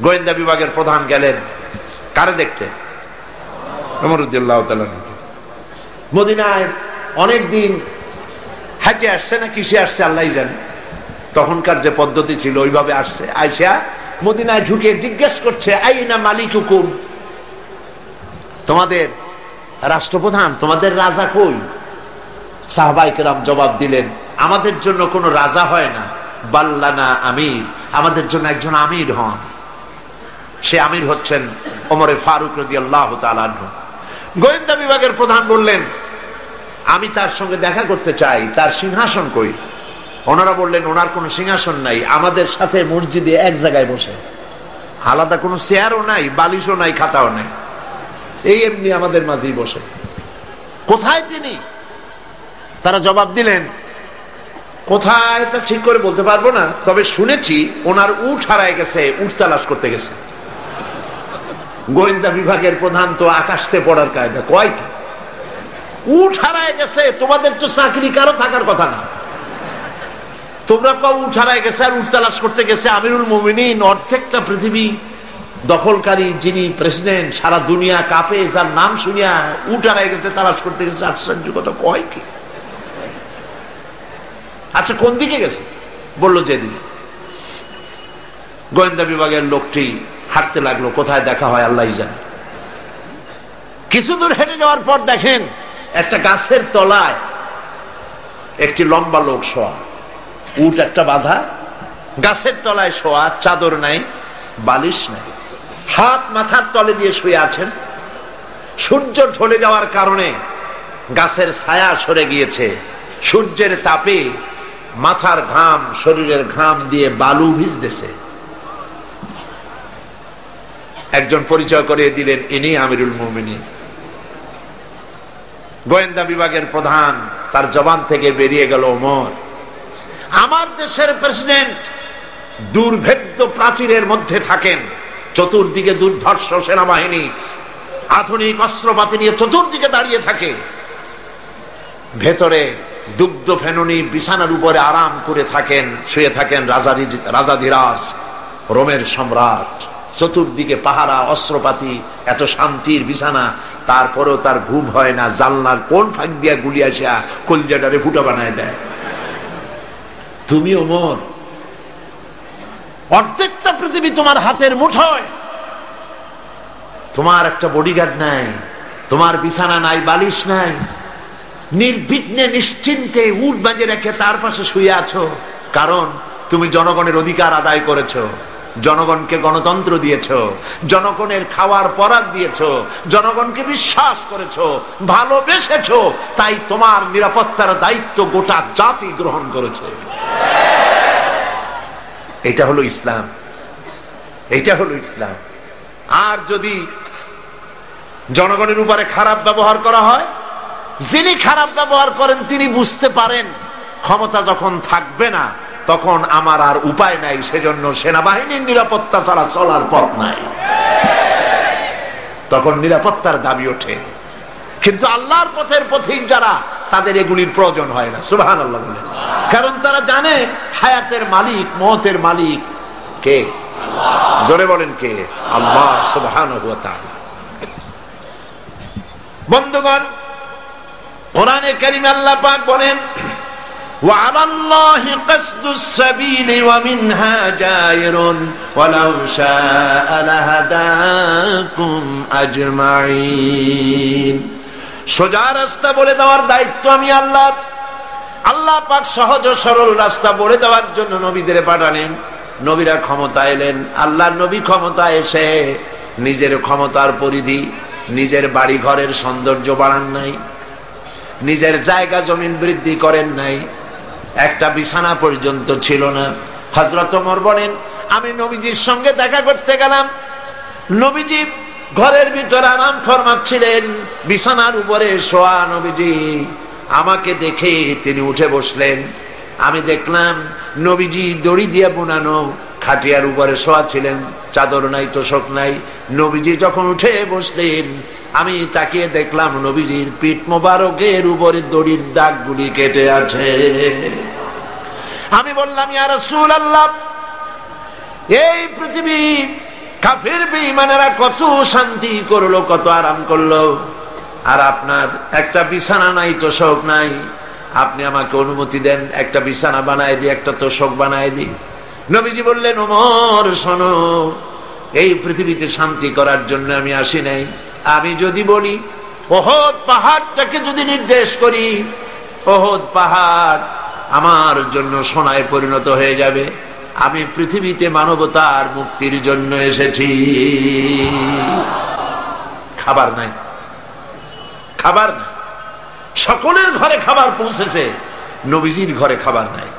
গোয়েন্দা বিভাগের প্রধান গেলেন কারে দেখতে? ওমর রাদিয়াল্লাহু তাআলা। মদিনায় অনেকদিন হাঁটে আসছে না কিসে আসছে আল্লাহই জানে, তখনকার যে পদ্ধতি ছিল ওইভাবে আসছে। আয়েশা মদিনায় ঢুকে জিজ্ঞেস করছে, আইনা মালিকুকুম, তোমাদের রাষ্ট্রপ্রধান, তোমাদের রাজা কই? সাহাবায়ে কেরাম জবাব দিলেন, আমাদের জন্য কোনো রাজা হয় না, বাল্লানা আমির, আমাদের জন্য একজন আমির হন। সে আমির হচ্ছেন ওমরে ফারুক রাদিয়াল্লাহু তাআলা আনহু। গোয়েন্দা বিভাগের প্রধান বললেন, আমি তার সঙ্গে দেখা করতে চাই, তার সিংহাসন কই? ওনারা বললেন, ওনার কোনো সিংহাসন নাই, আমাদের সাথে মসজিদে এক জায়গায় বসে, আলাদা কোনো চেয়ারও নাই, বালিশও নাই, খাতাও নাই, এই এমনি আমাদের মাঝেই বসে। কোথায় তিনি? তারা জবাব দিলেন, কোথায় তা ঠিক করে বলতে পারবো না, তবে শুনেছি ওনার উট হারায় গেছে, উট তালাশ করতে গেছে। গোয়েন্দা বিভাগের প্রধান তো আকাশতে পড়ার কায়দা, কয় কি উট হারায় গেছে? তোমাদের তো চাকরি কারো থাকার কথা না, তোমরা পাও উট হারায় গেছে আর উট তালাশ করতে গেছে। আমিরুল মুমিনিন, অর্ধেকটা পৃথিবী দখলকারী যিনি প্রেসিডেন্ট, সারা দুনিয়া কাঁপে, যার নাম শুনিয়া উট হারায় গেছে, তালাশ করতে গেছে, আশ্চর্য কথা, কয় কি? আচ্ছা কোন দিকে গেছে? বললো যেদিকে। গোয়েন্দা বিভাগের লোকটি হাঁটতে লাগলো, কোথায় দেখা হয় আল্লাহই জানে। কিছু দূর হেঁটে যাওয়ার পর দেখেন একটা গাছের তলায় একটি লম্বা লোক শোয়া, উট একটা বাঁধা, গাছের তলায় শোয়া, চাদর নাই, বালিশ নাই, হাত মাথার তলে দিয়ে শুয়ে আছেন। সূর্য ঢলে যাওয়ার কারণে গাছের ছায়া সরে গিয়েছে, সূর্যের তাপে মাথার ঘাম, শরীরের ঘাম দিয়ে বালু ভিজতেছে। একজন পরিচয় করিয়ে দিলেন, ইনি আমিরুল মুমিনিন। গোয়েন্দা বিভাগের প্রধান, তার জবান থেকে বেরিয়ে গেল, ওমর, আমার দেশের প্রেসিডেন্ট দুর্ভেদ্য প্রাচীরের মধ্যে থাকেন, চতুর্দিকে দুর্ধর্ষ সেনাবাহিনী, আধুনিক অস্ত্রপাতি নিয়ে চতুর্দিকে দাঁড়িয়ে থাকে, ভেতরে দুগ্ধ ফেননি বিছানার উপরে আরাম করে থাকেন, শুয়ে থাকেন রাজাধিরাজ, রোমের সম্রাট, চতুর্দিকে পাহারা, অস্ত্রপাতি, এত শান্তির বিছানা, তারপরেও তার ঘুম হয় না। জানলার কোন ফাঁক দিয়া গুলি আসা কলজাটারে ফুটা বানায় দেয়। তুমি ওমর, অর্ধেকটা পৃথিবী তোমার হাতের মুঠোয়, তোমার একটা বডিগার্ড নাই, তোমার বিছানা নাই, বালিশ নাই, নির্বিঘ্নে নিশ্চিন্তে উট বাঁধে রেখে তার পাশে শুয়ে আছো, কারণ তুমি জনগণের অধিকার আদায় করেছো, জনগণকে গণতন্ত্র দিয়েছো, জনগণের খাওয়ার পরাগ দিয়েছো, জনগণকে বিশ্বাস করেছো, ভালোবেসেছো, তাই তোমার নিরাপত্তার দায়িত্ব গোটা জাতি গ্রহণ করেছে। এটা হলো ইসলাম, এটা হলো ইসলাম। আর যদি জনগণের উপরে খারাপ ব্যবহার করা হয়, যিনি খারাপ ব্যবহার করেন তিনি বুঝতে পারেন ক্ষমতা যখন থাকবে না তখন আমার আর উপায় নাই, সেজন্য সেনাবাহিনীর নিরাপত্তা ছাড়া চলার পথ নাই, তখন নিরাপত্তার দাবি ওঠে। কিন্তু আল্লাহর পথের পথিক যারা, তাদের এগুলির প্রয়োজন হয় না। সুবহানাল্লাহ বলেন, কারণ তারা জানে হায়াতের মালিক, মওতের মালিক কে? জোরে বলেন কে? আল্লাহ সুবহানাহু ওয়া তাআলা। বন্ধুগণ, কোরআনে কারীমে আল্লাহ পাক বলেন, وعلى الله قصد السبيل ومنها جائر ولو شاء لهداكم أجمعين। সোজা রাস্তা বলে দেওয়ার দায়িত্ব আমি আল্লাহ। আল্লাহ পাক সহজ সরল রাস্তা বলে দেওয়ার জন্য নবীদের পাঠালেন, নবীরা ক্ষমতা এলেন। আল্লাহর নবী ক্ষমতা এসে নিজের ক্ষমতার পরিধি, নিজের বাড়ি ঘরের সৌন্দর্য বাড়ান নাই, নিজের জায়গা জমিন বৃদ্ধি করেন নাই, একটা বিছানা পর্যন্ত ছিল না। হযরত ওমর বলেন, আমি নবীজির সঙ্গে দেখা করতে গেলাম, নবীজি ঘরের ভিতরে আরাম ফরমাচ্ছিলেন, বিছানার উপরে শোয়া নবীজি। আমাকে দেখে তিনি উঠে বসলেন। আমি দেখলাম নবীজি দড়ি দিয়ে বোনানো খাটিয়ার উপরে শোয়া ছিলেন, চাদর নাই, তোশক নাই। নবীজি যখন উঠে বসলেন, আমি তাকিয়ে দেখলাম নবীজির পিঠ মোবারকের উপরে দড়ির দাগগুলি কেটে আছে। আমি বললাম, ইয়া রাসূলুল্লাহ, এই পৃথিবী কাফের বেঈমানেরা কত শান্তি করলো, কত আরাম করলো, আর আপনার একটা বিছানা নাই, তোশক নাই। আপনি আমাকে অনুমতি দেন, একটা বিছানা বানায় দিই, একটা তোশক বানায় দিই। নবীজি বললেন, ওমর শোনো, এই পৃথিবীতে শান্তি করার জন্য আমি আসি নাই। আমি যদি বলি ওহদ পাহাড়টাকে যদি নির্দেশ করি, ওহদ পাহাড় আমার জন্য সোনায় পরিণত হয়ে যাবে। আমি পৃথিবীতে মানবতার মুক্তির জন্য এসেছি। খাবার নাই, খাবার নাই। সকলের ঘরে খাবার পৌঁছেছে, নবীজির ঘরে খাবার নাই।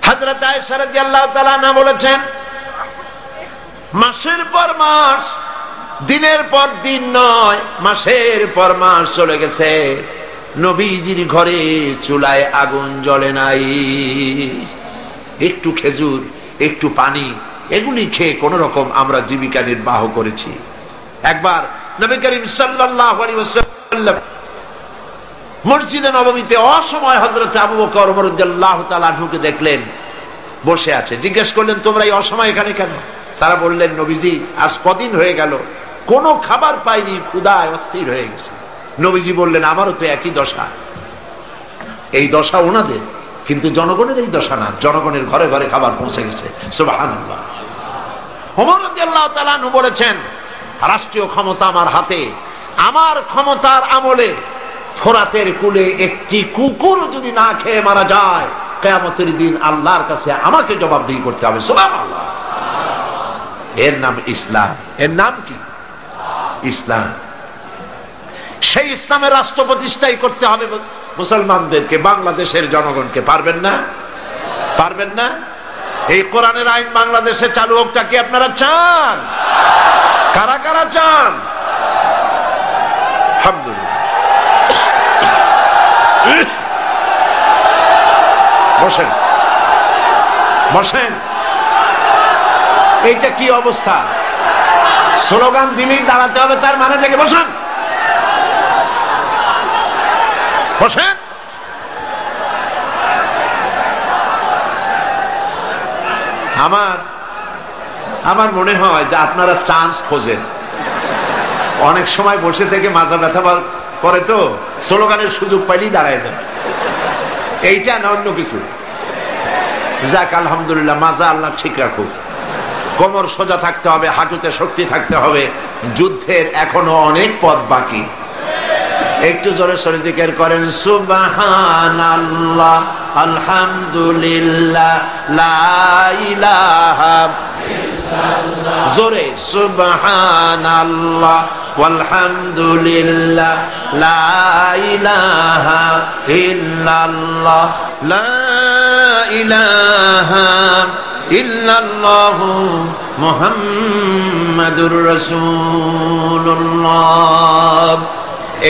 হযরত আয়েশা রাদিয়াল্লাহু তাআলা আনহা বলেছেন, মাসের পর মাস, দিনের পর দিন নয়, মাসের পর মাস চলে গেছে, নবীজির ঘরে চুলায় আগুন জ্বলে নাই। একটু খেজুর, একটু পানি, এগুলি খেয়ে কোন রকম আমরা জীবিকা নির্বাহ করেছি। একবার নবী করিম সাল্লাল্লাহু আলাইহি ওয়াসাল্লাম মসজিদে নববীতে অসময় হযরত আবু বকর রাদিয়াল্লাহু তাআলা আনহুকে দেখলেন বসে আছে। জিজ্ঞেস করলেন, তোমরা এই অসময় এখানে কেন? তারা বললেন, নবীজি আজ কদিন হয়ে গেল কোনো খাবার পাইনি, ক্ষুধায় অস্থির হয়ে গেছে। নবীজি বললেন, আমারও তো একই দশা। এই দশা ওনাদের, কিন্তু জনগণের এই দশা না, জনগণের ঘরে ঘরে খাবার পৌঁছে গেছে। সুবহানাল্লাহ। ওমর রাদিয়াল্লাহু তাআলা আনহু বলেছেন, রাষ্ট্রীয় ক্ষমতা আমার হাতে, আমার ক্ষমতার আমলে ফোরাতের কূলে একটি কুকুর যদি না খেয়ে মারা যায়, কিয়ামতের দিন আল্লাহর কাছে আমাকে জবাবদিহি করতে হবে। সুবহানাল্লাহ। এর নাম ইসলাম। এর নাম কি? ইসলাম। সেই ইসলামের রাষ্ট্র প্রতিষ্ঠাই করতে হবে মুসলমানদেরকে, বাংলাদেশের জনগণকে। পারবেন না? পারবেন না? এই কোরআনের আইন বাংলাদেশে চালু হোকটা কি আপনারা চান? কারা কারা চান? আলহামদুলিল্লাহ। বসেন, বসেন। এইটা কি অবস্থা? স্লোগান দিলেই দাঁড়াতে হবে, তার মানে থেকে বসেন, বসেন। আমার মনে হয় যে আপনারা চান্স খোঁজেন। অনেক সময় বসে থেকে মাজা ব্যথা করে, তো স্লোগানের সুযোগ পাইলেই দাঁড়ায় যান। এইটা না অন্য কিছু। যাক, আলহামদুলিল্লাহ, মাজা আল্লাহ ঠিক রাখুক। কোমর সোজা থাকতে হবে, হাঁটুতে শক্তি থাকতে হবে। যুদ্ধের এখনো অনেক পথ বাকি। একটু জোরে সরে জিকির করেন, সুবহানাল্লাহ, আলহামদুলিল্লাহ, লা ইলাহা ইল্লাল্লাহ। জোরে, সুবহানাল্লাহ, আলহামদুলিল্লাহ, লা ইলাহা ইল্লাল্লাহ, লা ইলাহা ইল্লাল্লাহু মুহাম্মাদুর রাসূলুল্লাহ।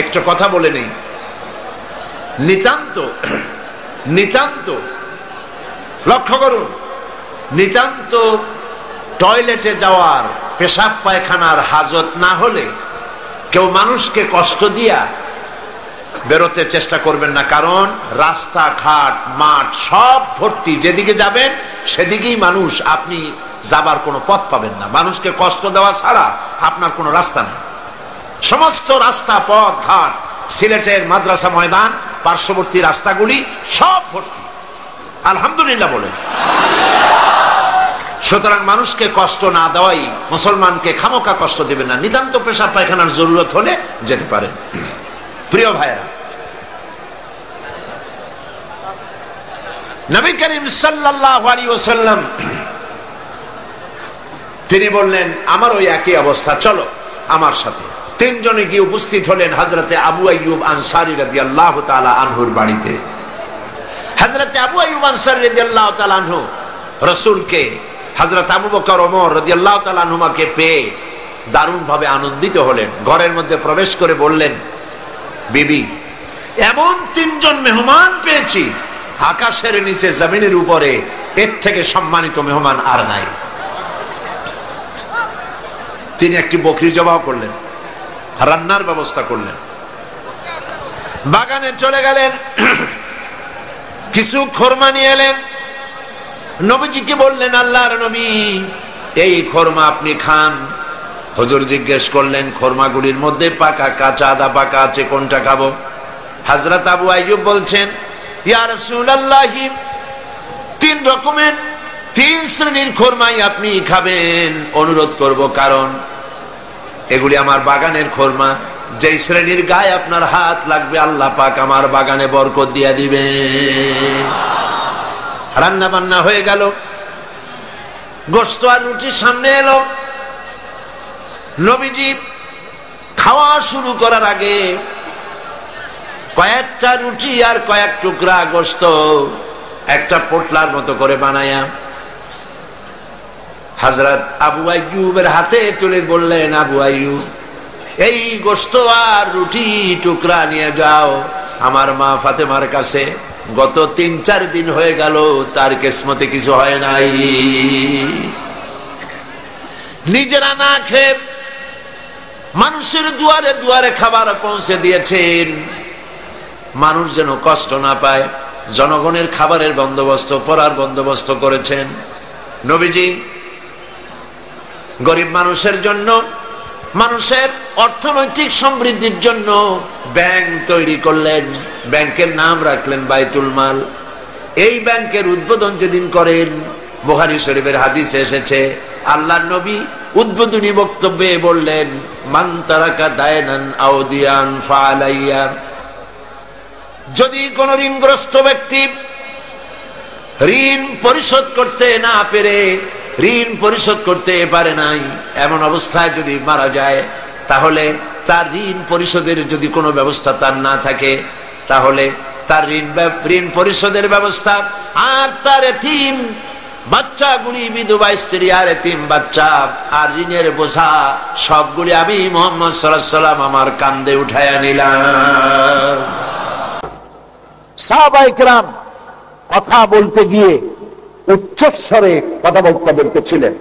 একটা কথা বলে নেই, নিতান্ত লক্ষ্য করুন, নিতান্ত টয়লেটে যাওয়ার, পেশাব পায়খানার হাজত না হলে কেউ মানুষকে কষ্ট দিয়া বেরোতে চেষ্টা করবেন না। কারণ রাস্তাঘাট, মাঠ সব ভর্তি, যেদিকে যাবেন সেদিকেই মানুষ, আপনি যাবার কোনো পথ পাবেন না। মানুষকে কষ্ট দেওয়া ছাড়া আপনার কোনো রাস্তা নেই। সমস্ত রাস্তা, পথ ঘাট, সিলেটের মাদ্রাসা ময়দান, পার্শ্ববর্তী রাস্তাগুলি সব ভর্তি। আলহামদুলিল্লাহ বলেন। সুতরাং মানুষকে কষ্ট না দেওয়াই, মুসলমানকে খামোকা কষ্ট দেবেন না। নিতান্ত পেশাব পায়খানার জরুরত হলে যেতে পারেন। প্রিয় ভাইয়েরা, নবী করিম সাল্লাল্লাহু আলাইহি ওয়াসাল্লাম তিনি বললেন, আমার ওই একই অবস্থা, চলো আমার সাথে। তিনজনে গিয়ে উপস্থিত হলেন হযরতে আবু আইয়ুব আনসারী রাদিয়াল্লাহু তাআলা আনহুর বাড়িতে। হযরতে আবু আইয়ুব আনসারী রাদিয়াল্লাহু তাআলা আনহু রাসূলকে, হযরত আবু বকর ওমর রাদিয়াল্লাহু তাআলা আনহুমাকে পেয়ে দারুণ ভাবে আনন্দিত হলেন। ঘরের মধ্যে প্রবেশ করে বললেন, বিবি, এমন তিনজন মেহমান পেয়েছি, আকাশের নিচে জমিনের উপরে এর থেকে সম্মানিত মেহমান আর নাই। তিনি একটি বকরি জবাই করলেন, রান্নার ব্যবস্থা করলেন, বাগানে চলে গেলেন, কিছু খোরমা নিয়ে এলেন। নবীজিকে বললেন, আল্লাহর নবী, এই খোরমা আপনি খান। হুজুর জিজ্ঞেস করলেন, খোরমাগুলির মধ্যে পাকা, কাঁচা, আদা পাকা আছে, কোনটা খাবো? হযরত আবু আইয়ুব বলছেন, ইয়া রাসূলুল্লাহ, 3 রকমের 3 শ্রেণীর খোরমাই আপনি খাবেন, অনুরোধ করব, কারণ এগুলি আমার বাগানের খোরমা। যেই শ্রেণীর গায়ে আপনার হাত লাগবে আল্লাহ পাক আমার বাগানে বরকত দিয়ে দিবে। রান্না বান্না হয়ে গেল, গোশত আর রুটি সামনে এলো। নবীজি খাওয়া শুরু করার আগে কয়েকটা রুটি আর কয়েক টুকরা গোশত একটা পোটলার মতো করে বানায়া হযরত আবু আইয়ুবের হাতে তুলে বললেন, আবু আইয়ুব, এই গোশত আর রুটি টুকরা নিয়ে যাও আমার মা ফাতেমার কাছে। গত 3-4 দিন হয়ে গেল তার কিসমতে কিছু হয় নাই। নিজেরা না খেয়ে মানুষের দুয়ারে দুয়ারে খাবার পৌঁছে দিয়েছেন, মানুষ যেন কষ্ট না পায়, জনগণের খাবারের বন্দোবস্ত, পড়ার বন্দোবস্ত করেছেন। নবীজি গরিব মানুষের জন্য, মানুষের অর্থনৈতিক সমৃদ্ধির জন্য ব্যাংক তৈরি করলেন। ব্যাংকের নাম রাখলেন বাইতুল মাল। এই ব্যাংকের উদ্বোধন যেদিন করেন, বুখারী শরীফের হাদিসে এসেছে, আল্লাহর নবী উদ্বোধনী বক্তব্যে বললেন, মান তারাকা দায়নান আও দিয়ান ফালাইয়া, যদি কোন ঋণগ্রস্ত ব্যক্তি ঋণ পরিশোধ করতে না পেরে, ঋণ পরিশোধ করতে পারে নাই, এমন অবস্থায় যদি মারা যায়, তাহলে তার ঋণ পরিশোধের যদি কোনো ব্যবস্থা তার না থাকে, তাহলে তার ঋণ পরিশোধের ব্যবস্থা আর তার এতিম বাচ্চাগুলি, বিধবা স্ত্রী আর এতিম বাচ্চা আর ঋণের বোঝা সবগুলি আমি মুহাম্মদ সাল্লাল্লাহু আলাইহি ওয়াসাল্লাম আমার কাঁধে উঠায়া নিলাম। সাহাবায়ে কেরাম কথা বলতে গিয়ে উচ্চস্বরে কথা বলতেছিলেন।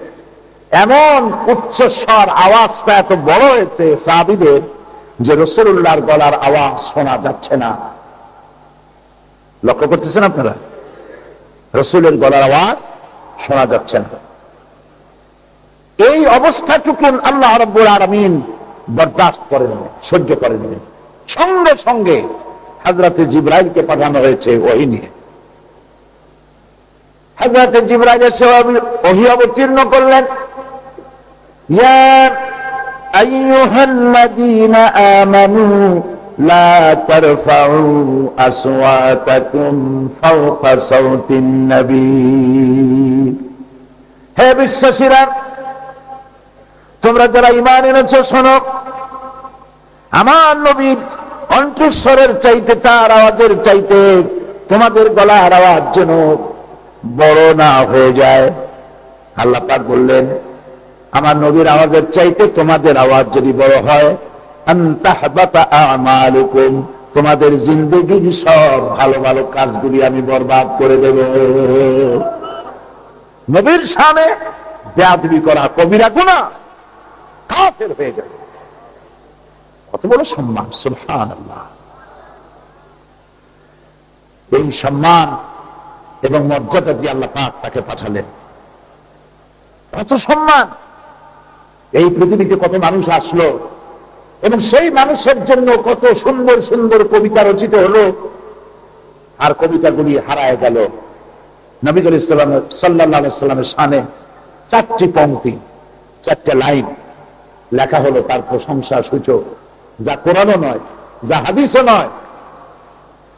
এমন উচ্চস্বর, আওয়াজটা এত বড় হয়েছে সাহাবীদের যে রাসূলুল্লাহর গলার আওয়াজ শোনা যাচ্ছে না। লক্ষ্য করতেছেন আপনারা? রাসূলের গলার আওয়াজ শোনা যাচ্ছে না। এই অবস্থাটুকু আল্লাহ রাব্বুল আলামিন বরদাস্ত করে নেন, সহ্য করে নেন। সঙ্গে সঙ্গে হযরত জিবরাইলকে পাঠানো হয়েছে ওহী নিয়ে। হযরত জিবরাইল এসে ওহী অবতীর্ণ করলেন, ইয়া আইয়ুহাল্লাযীনা আমানু লা তারফাউ আসওয়াতাকুম ফাওকা সাওতিন নবী, হে বিশ্বাসীরা, তোমরা যারা ঈমান এনেছো শোনো, আমার নবীর কণ্ঠস্বরের চাইতে, তার আওয়াজের চাইতে তোমাদের গলার আওয়াজ যেন বড় না হয়ে যায়। আল্লাহ পাক বললেন, আমার নবীর আওয়াজের চাইতে তোমাদের আওয়াজ যদি বড় হয়, আনতাহবাতা আমালুকুম, তোমাদের জিন্দেগির সব ভালো ভালো কাজগুলি আমি বরবাদ করে দেব। নবীর সামনে বেয়াদবি করা কবিরা গুনাহ, কাফের হয়ে যাবে। কত বড় সম্মান, সুবহানাল্লাহ। এই সম্মান এবং মর্যাদা দিয়ে আল্লাহ পাক তাকে পাঠালেন। কত সম্মান! এই পৃথিবীতে কত মানুষ আসলো এবং সেই মানুষের জন্য কত সুন্দর সুন্দর কবিতা রচিত হলো, আর কবিতাগুলি হারায় গেল। নবী সাল্লাল্লাহু আলাইহি ওয়াসাল্লামের শানে 4টি পংক্তি, 4টা লাইন লেখা হলো তার প্রশংসা সূচক, যা কোরআনও নয়, যা হাদিসও নয়।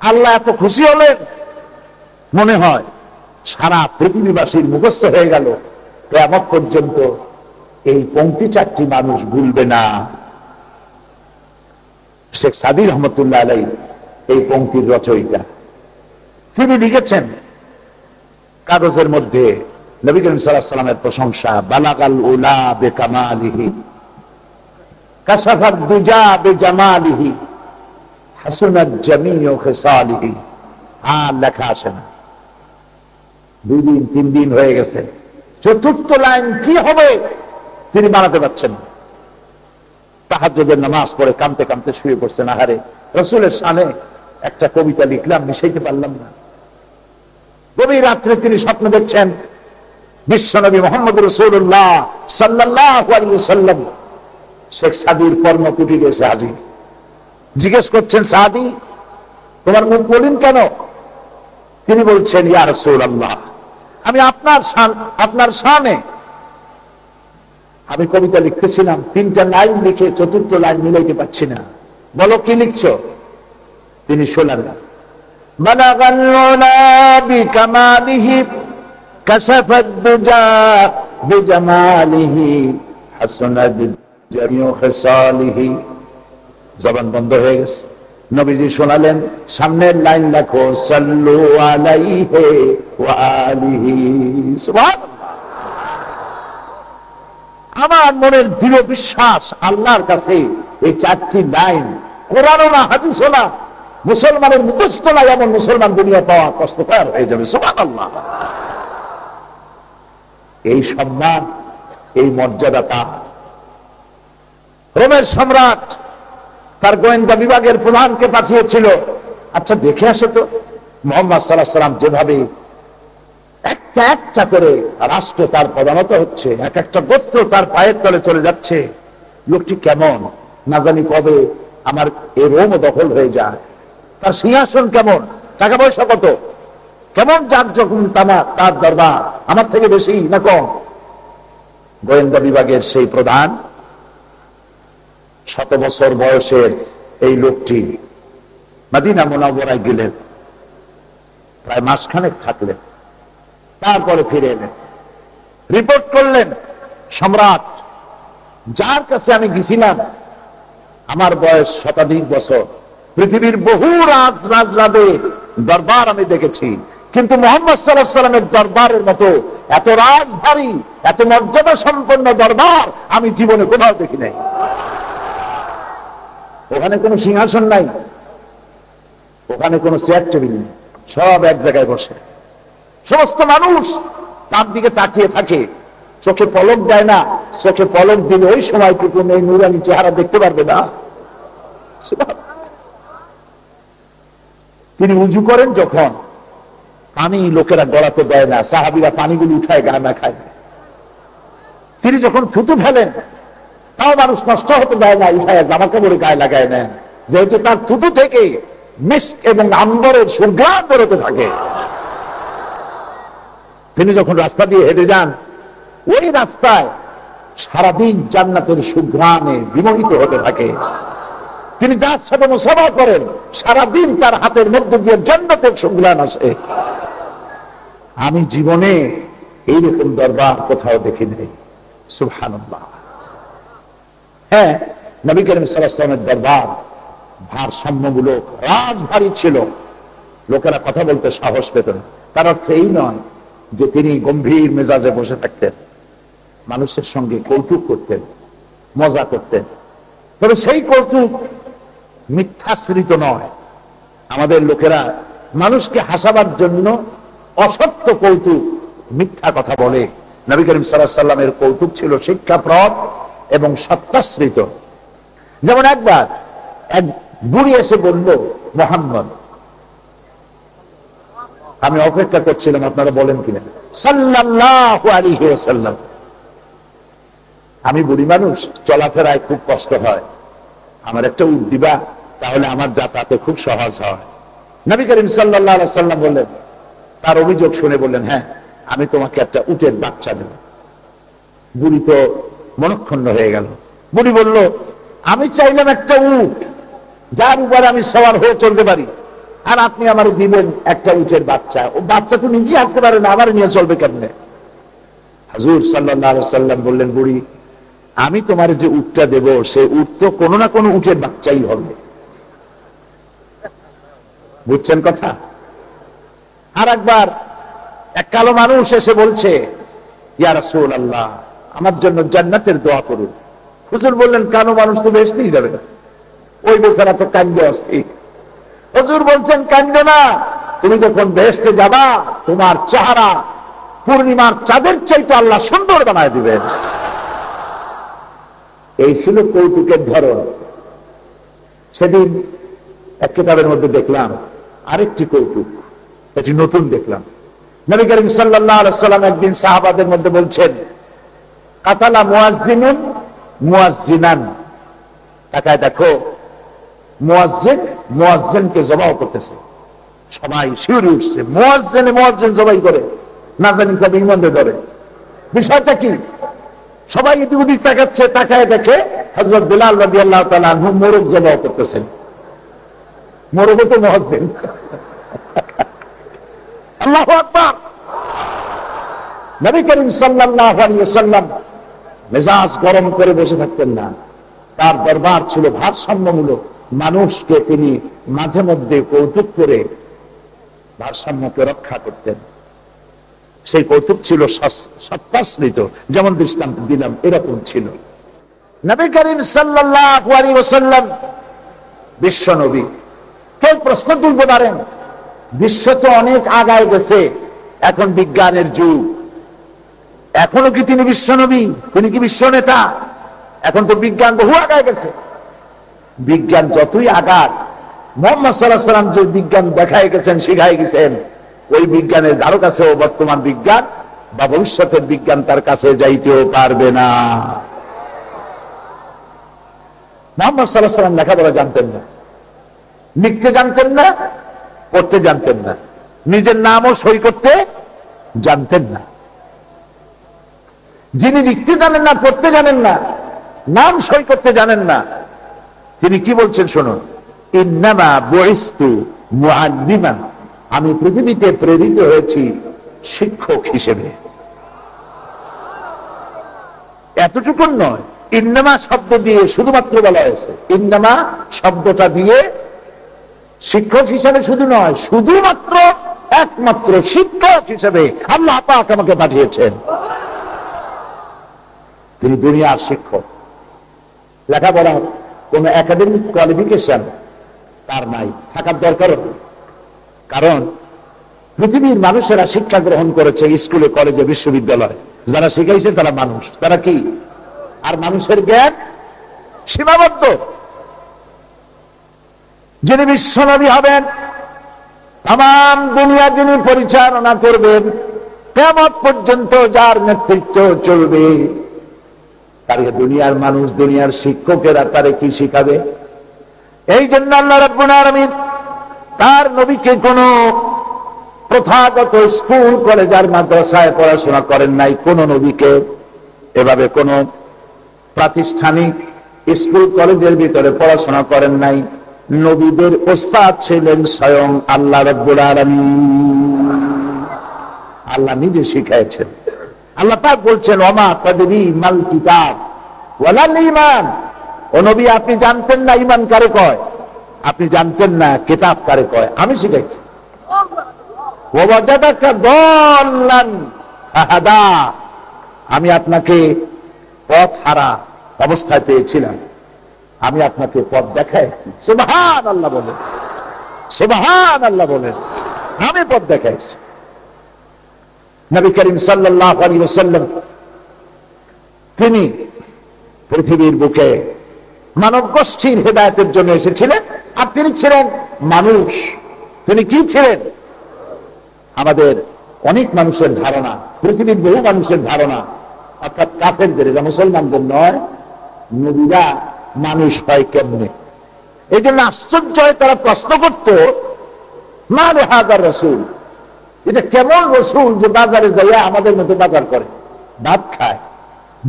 আল্লাহ এত খুশি হলেন, মনে হয় সারা পৃথিবীবাসীর মুখস্থ হয়ে গেল। কিয়ামত পর্যন্ত এই পংক্তি 4টি মানুষ ভুলবে না। শেখ সাদী রহমতুল্লাহ আলাইহি এই পংক্তির রচয়িতা। তিনি লিখেছেন কাগজের মধ্যে নবী করিম সাল্লাল্লাহু আলাইহি ওয়াসাল্লামের প্রশংসা, বালাগাল উলা বিকামালিহি, কাশাফাদ দুজা বিজামালিহি, হাসুনাত জামিউ খিসালিহি। আর লেখা আসে না। 2 দিন 3 দিন হয়ে গেছে, 4র্থ লাইন কি হবে তিনি বানাতে পারছেন না। তাহাজ্জুদের নামাজ পড়ে কাঁদতে কাঁদতে শুয়ে পড়ছেন। আহারে, রাসূলের শানে একটা কবিতা লিখলাম, মিশাইতে পারলাম না। গভীর রাত্রে তিনি স্বপ্ন দেখছেন বিশ্বনবী মুহাম্মদ রাসূলুল্লাহ সাল্লাল্লাহু আলাইহি ওয়াসাল্লাম শেখ সাদির কর্মকুটিরে এসে হাজির। জিজ্ঞেস করছেন, সাদি তোমার মুখ বলিন কেন? তিনি বলছেন, ইয়া রাসূলুল্লাহ, আমি আপনার শানে আমি কবিতা লিখতেছিলাম, 3টা লাইন লিখে 4th লাইন মিলাইতে পারছি না। বলো কি লিখছো? তিনি শোনালেন, বালাগাল উলা বিকামালিহি কাশাফাদ দুজা বিজামালিহি হাসানাদ জামিউ খিসালিহি। জবান বন্ধ হয়ে গেছে। নবীজি শোনালেন, সামনের লাইন লেখো, সাল্লু আলাইহি ওয়া আলিহি। সুবহানাল্লাহ। আমার মনের দৃঢ় বিশ্বাস, আল্লাহর কাছে এই 4টি লাইন কোরআনও না, হাদিসও না, মুসলমানের মুখস্থ নাই এমন মুসলমান দুনিয়া পাওয়া কষ্টকর হয়ে যাবে। সুবহানাল্লাহ। এই সম্মান, এই মর্যাদা তার। রোমের সম্রাট তার গোয়েন্দা বিভাগের প্রধানকে পাঠিয়েছিল, আচ্ছা দেখে আসো তো মুহাম্মদ সাল্লাল্লাহু আলাইহি ওয়াসাল্লাম যেভাবে একটা একটা করে রাষ্ট্র তার পদানত হচ্ছে, এক একটা গোত্র তার পায়ের তলে চলে যাচ্ছে, লোকটি কেমন, না জানি কবে আমার এই রোম দখল হয়ে যায়। তার সিংহাসন কেমন, টাকা পয়সা কত, কেমন যার যখন তার দরবার, আমার থেকে বেশি না কম? গোয়েন্দা বিভাগের সেই প্রধান 100 বছর বয়সের এই লোকটি মদিনা মুনাওয়ারায় গেলেন, প্রায় মাসখানেক থাকলেন, তারপরে ফিরে এলেন, রিপোর্ট করলেন, সম্রাট যার কাছে আমি গেছিলাম, আমার বয়স 100 বছর, পৃথিবীর বহু রাজরাজে দরবার আমি দেখেছি, কিন্তু মুহাম্মদ সাল্লাল্লাহু আলাইহি ওয়াসাল্লামের দরবারের মতো এত রাজধারী, এত মর্যাদা সম্পন্ন দরবার আমি জীবনে কোথাও দেখি নাই। ওখানে কোনো সিংহাসন নাই, ওখানে কোনো চেয়ার টেবিল নেই, সব এক জায়গায় বসে, সমস্ত মানুষ তার দিকে তাকিয়ে থাকে, চোখে পলক দেয় না, চোখে পলক দিলে ওই সময়টুকু এই নুরানি চেহারা দেখতে পারবে না। তিনি উজু করেন যখন, পানি লোকেরা গড়াতে দেয় না, সাহাবীরা পানিগুলি উঠায় গায়ে মাখায়। তিনি যখন থুতু ফেলেন, তাও মানুষ নষ্ট হতে দেয় না, উঠায় জামা কাপড়ে গায়ে লাগায় নেন, যেহেতু তার থুতু থেকে মিস্ক এবং আম্বরের সুঘ্রাণ বেরোতে থাকে। তিনি যখন রাস্তা দিয়ে হেঁটে যান, ওই রাস্তায় সারাদিন জান্নাতের সুঘ্রাণে বিমোহিত হতে থাকে। তিনি যার সাথে মুসাফা করেন, সারাদিন তার হাতের মধ্যে দিয়ে জান্নাতের সুঘ্রাণ আসে। আমি জীবনে এইরকম দরবার কোথাও দেখি নাই। সুবহানাল্লাহ। হ্যাঁ, নবী করিম সাল্লাল্লাহু আলাইহি ওয়াসাল্লামের দরবার ভারসাম্যমূলক, রাজভারী ছিল, লোকেরা কথা বলতে সাহস পেত না। তার অর্থ এই নয় যে তিনি গম্ভীর মেজাজে বসে থাকতেন, মানুষের সঙ্গে কৌতুক করতেন, মজা করতেন, তবে সেই কৌতুক মিথ্যাশ্রিত নয়। আমাদের লোকেরা মানুষকে হাসাবার জন্য অসত্য কৌতুক, মিথ্যা কথা বলে। নবী করিম সাল্লাল্লাহু আলাইহি ওয়াসাল্লামের কৌতুক ছিল শিক্ষাপ্রদ এবং সত্যাশ্রিত। যেমন একবার এক বুড়ি এসে বলল, মুহাম্মদ, আমি অপেক্ষা করছিলাম আপনারা বলেন কিনা, সাল্লাল্লাহু আলাইহি ওয়াসাল্লাম, আমি বুড়ি মানুষ, চলাফেরায় খুব কষ্ট হয়, আমার একটা উট দিবা, তাহলে আমার যাতায়াতে খুব সহজ হয়। নবী করিম সাল্লাল্লাহু আলাইহি ওয়াসাল্লাম বললেন, তার অভিযোগ শুনে বললেন, হ্যাঁ আমি তোমাকে একটা উটের বাচ্চা দেব। বুড়ি তো মনক্ষুণ্ণ হয়ে গেল। বুড়ি বলল, আমি চাইলাম একটা উট যার উপরে আমি সওয়ার হয়ে চলতে পারি, আর আপনি আমার দিবেন একটা উটের বাচ্চা। ও বাচ্চা তো নিজেই হাঁটতে পারে না, আমার নিয়ে চলবে কেমনে? হুজুর সাল্লাল্লাহু আলাইহি ওয়াসাল্লাম বললেন, বুড়ি আমি তোমার যে উটটা দেব, সেই উট তো কোনো না কোনো উটের বাচ্চাই হবে। বুঝছেন কথা? আর একবার এক কালো মানুষ এসে বলছে, ইয়া রাসূলুল্লাহ, আমার জন্য জান্নাতের দোয়া করুন। হুজুর বললেন, কালো মানুষ তো বেহেশতেই যাবে না, ওই বেচারা তো কান্দে অস্থির। হুজুর বলছেন, কান্দো না, তুমি যখন বেহেশতে যাবা, তোমার চেহারা পূর্ণিমার চাঁদের চাইতে আল্লাহ সুন্দর বানায় দিবেন। এই ছিল কৌতুকের ধরন। সেদিন এক কিতাবের মধ্যে দেখলাম আরেকটি কৌতুক, এটি নতুন দেখলাম। নবী করিম সাল্লাল্লাহু আলাইহি ওয়াসাল্লাম একদিন সাহাবাদের মধ্যে বলছেন, কাতালা মুয়াজ্জিনুন মুয়াজ্জিনান। তাকায় দেখো, মুয়াজ্জিন মুয়াজ্জিনকে জবাই করতেছে। সবাই শিউরে উঠছে, মুয়াজ্জিনে মুয়াজ্জিন জবাই করে, না জানি কবে ইমানদের ধরে। বিষয়টা কি? সবাই এদিক ওদিক তাকাচ্ছে, তাকায় দেখে হযরত বিলাল রাদিয়াল্লাহু তাআলা আনহু মোরগ জবাই করতেছেন। মোরগ তো মুয়াজ্জিন। আল্লাহু আকবার। নবী করিম সাল্লাল্লাহু আলাইহি ওয়াসাল্লাম মেজাজ গরম করে বসে থাকতেন না। তার দরবার ছিল ভারসাম্যমূলক। মানুষকে তিনি মাঝে মধ্যে কৌতুক করে ভারসাম্যকে রক্ষা করতেন। সেই কৌতুক ছিল সত্যাশ্রিত, যেমন দৃষ্টান্ত দিলাম এরকম ছিল। নবী করিম সাল্লাল্লাহু আলাইহি ওয়াসাল্লাম বিশ্ব নবী। কেউ প্রশ্ন তুলতে পারেন, বিশ্ব তো অনেক আগায় গেছে, এখন বিজ্ঞানের যুগ, এখনো কি তিনি বিশ্ব নবী? তিনি কি বিশ্ব নেতা? এখন তো বিজ্ঞান বহু আগায় গেছে। বিজ্ঞান যতই আগাক, মুহাম্মদ সাল্লাল্লাহু আলাইহি ওয়াসাল্লাম যে বিজ্ঞান দেখায় গেছেন, শিখাই গেছেন, ওই বিজ্ঞানের কারো কাছেও বর্তমান বিজ্ঞান বা ভবিষ্যতের বিজ্ঞান তার কাছে যাইতেও পারবে না। মুহাম্মদ সাল্লাল্লাহু আলাইহি ওয়াসাল্লাম লেখাপড়া জানতেন না, লিখতে জানতেন না, পড়তে জানতেন না, নিজের নামও সই করতে জানতেন না। যিনি লিখতে জানেন না, পড়তে জানেন না, নাম সই করতে জানেন না, তিনি কি বলছেন শুনুন, ইন্নামা বুইসতু মুআল্লিমান, আমি পৃথিবীতে প্রেরিত হয়েছি শিক্ষক হিসেবে। এতটুকু নয়, ইন্নামা শব্দ দিয়ে শুধুমাত্র বলা হয়েছে। ইন্নামা শব্দটা দিয়ে শিক্ষক হিসেবে শুধু নয়, শুধুমাত্র একমাত্র শিক্ষক হিসেবে আল্লাহ পাক আমাকে পাঠিয়েছেন। তিনি দুনিয়ার শিক্ষক। লেখাপড়া কোন একাডেমিক কোয়ালিফিকেশন তার নাই, থাকার দরকার। কারণ পৃথিবীর মানুষেরা শিক্ষা গ্রহণ করেছে স্কুলে, কলেজে, বিশ্ববিদ্যালয়। যারা শিখাইছে তারা মানুষ। তারা কি? আর মানুষের জ্ঞান সীমাবদ্ধ। যিনি বিশ্বনবী হবেন, তাম দুনিয়া যিনি পরিচালনা করবেন, কিয়ামত পর্যন্ত যার নেতৃত্ব চলবে, তার দুনিয়ার মানুষ, দুনিয়ার শিক্ষকেরা তারে কি শিখাবে? এই জন্য আল্লাহ রাব্বুল আলামিন তার নবীকে কোন প্রথাগত স্কুল, কলেজ আর মাদ্রাসায় পড়াশোনা করেন নাই। কোন নবীকে এভাবে কোন প্রাতিষ্ঠানিক স্কুল কলেজের ভিতরে পড়াশোনা করেন নাই। নবীদের ওস্তাদ ছিলেন স্বয়ং আল্লাহ রাব্বুল আলামিন। আল্লাহ নিজে শিখাইছেন। আল্লাহ পাক বলছেন, ওমা তাদরি মাল কিতাব ওয়ালাল ঈমান। ও নবী, আপনি জানতেন না ঈমান কারে কয়, আপনি জানতেন না কিতাব কারে কয়, আমি শিখাইছি। ওয়াজাদাকা দাল্লান ফাহাদা, আমি আপনাকে পথ হারা অবস্থায় পেয়েছিলাম, আমি আপনাকে পথ দেখাইছি। সুবহানাল্লাহ বলেন, সুবহানাল্লাহ বলেন, আমি পথ দেখাইছি। নবী করিম সাল্লাল্লাহু আলাইহি ওয়াসাল্লাম তিনি পৃথিবীর বুকে মানব গোষ্ঠীর হেদায়েতের জন্য এসেছিলেন। আর তিনি ছিলেন মানুষ। তিনি কি ছিলেন? আমাদের অনেক মানুষের ধারণা, পৃথিবীর বহু মানুষের ধারণা, অর্থাৎ কাফেরদের, এটা মুসলমানদের নয়, নবীরা মানুষ হয় কেমনে। এই জন্য আশ্চর্য হয়, তারা প্রশ্ন করত, মা লিহাযার রাসূল, এটা কেমন রসুল যে বাজারে যাইয়া আমাদের মতো বাজার করে, ভাত খায়,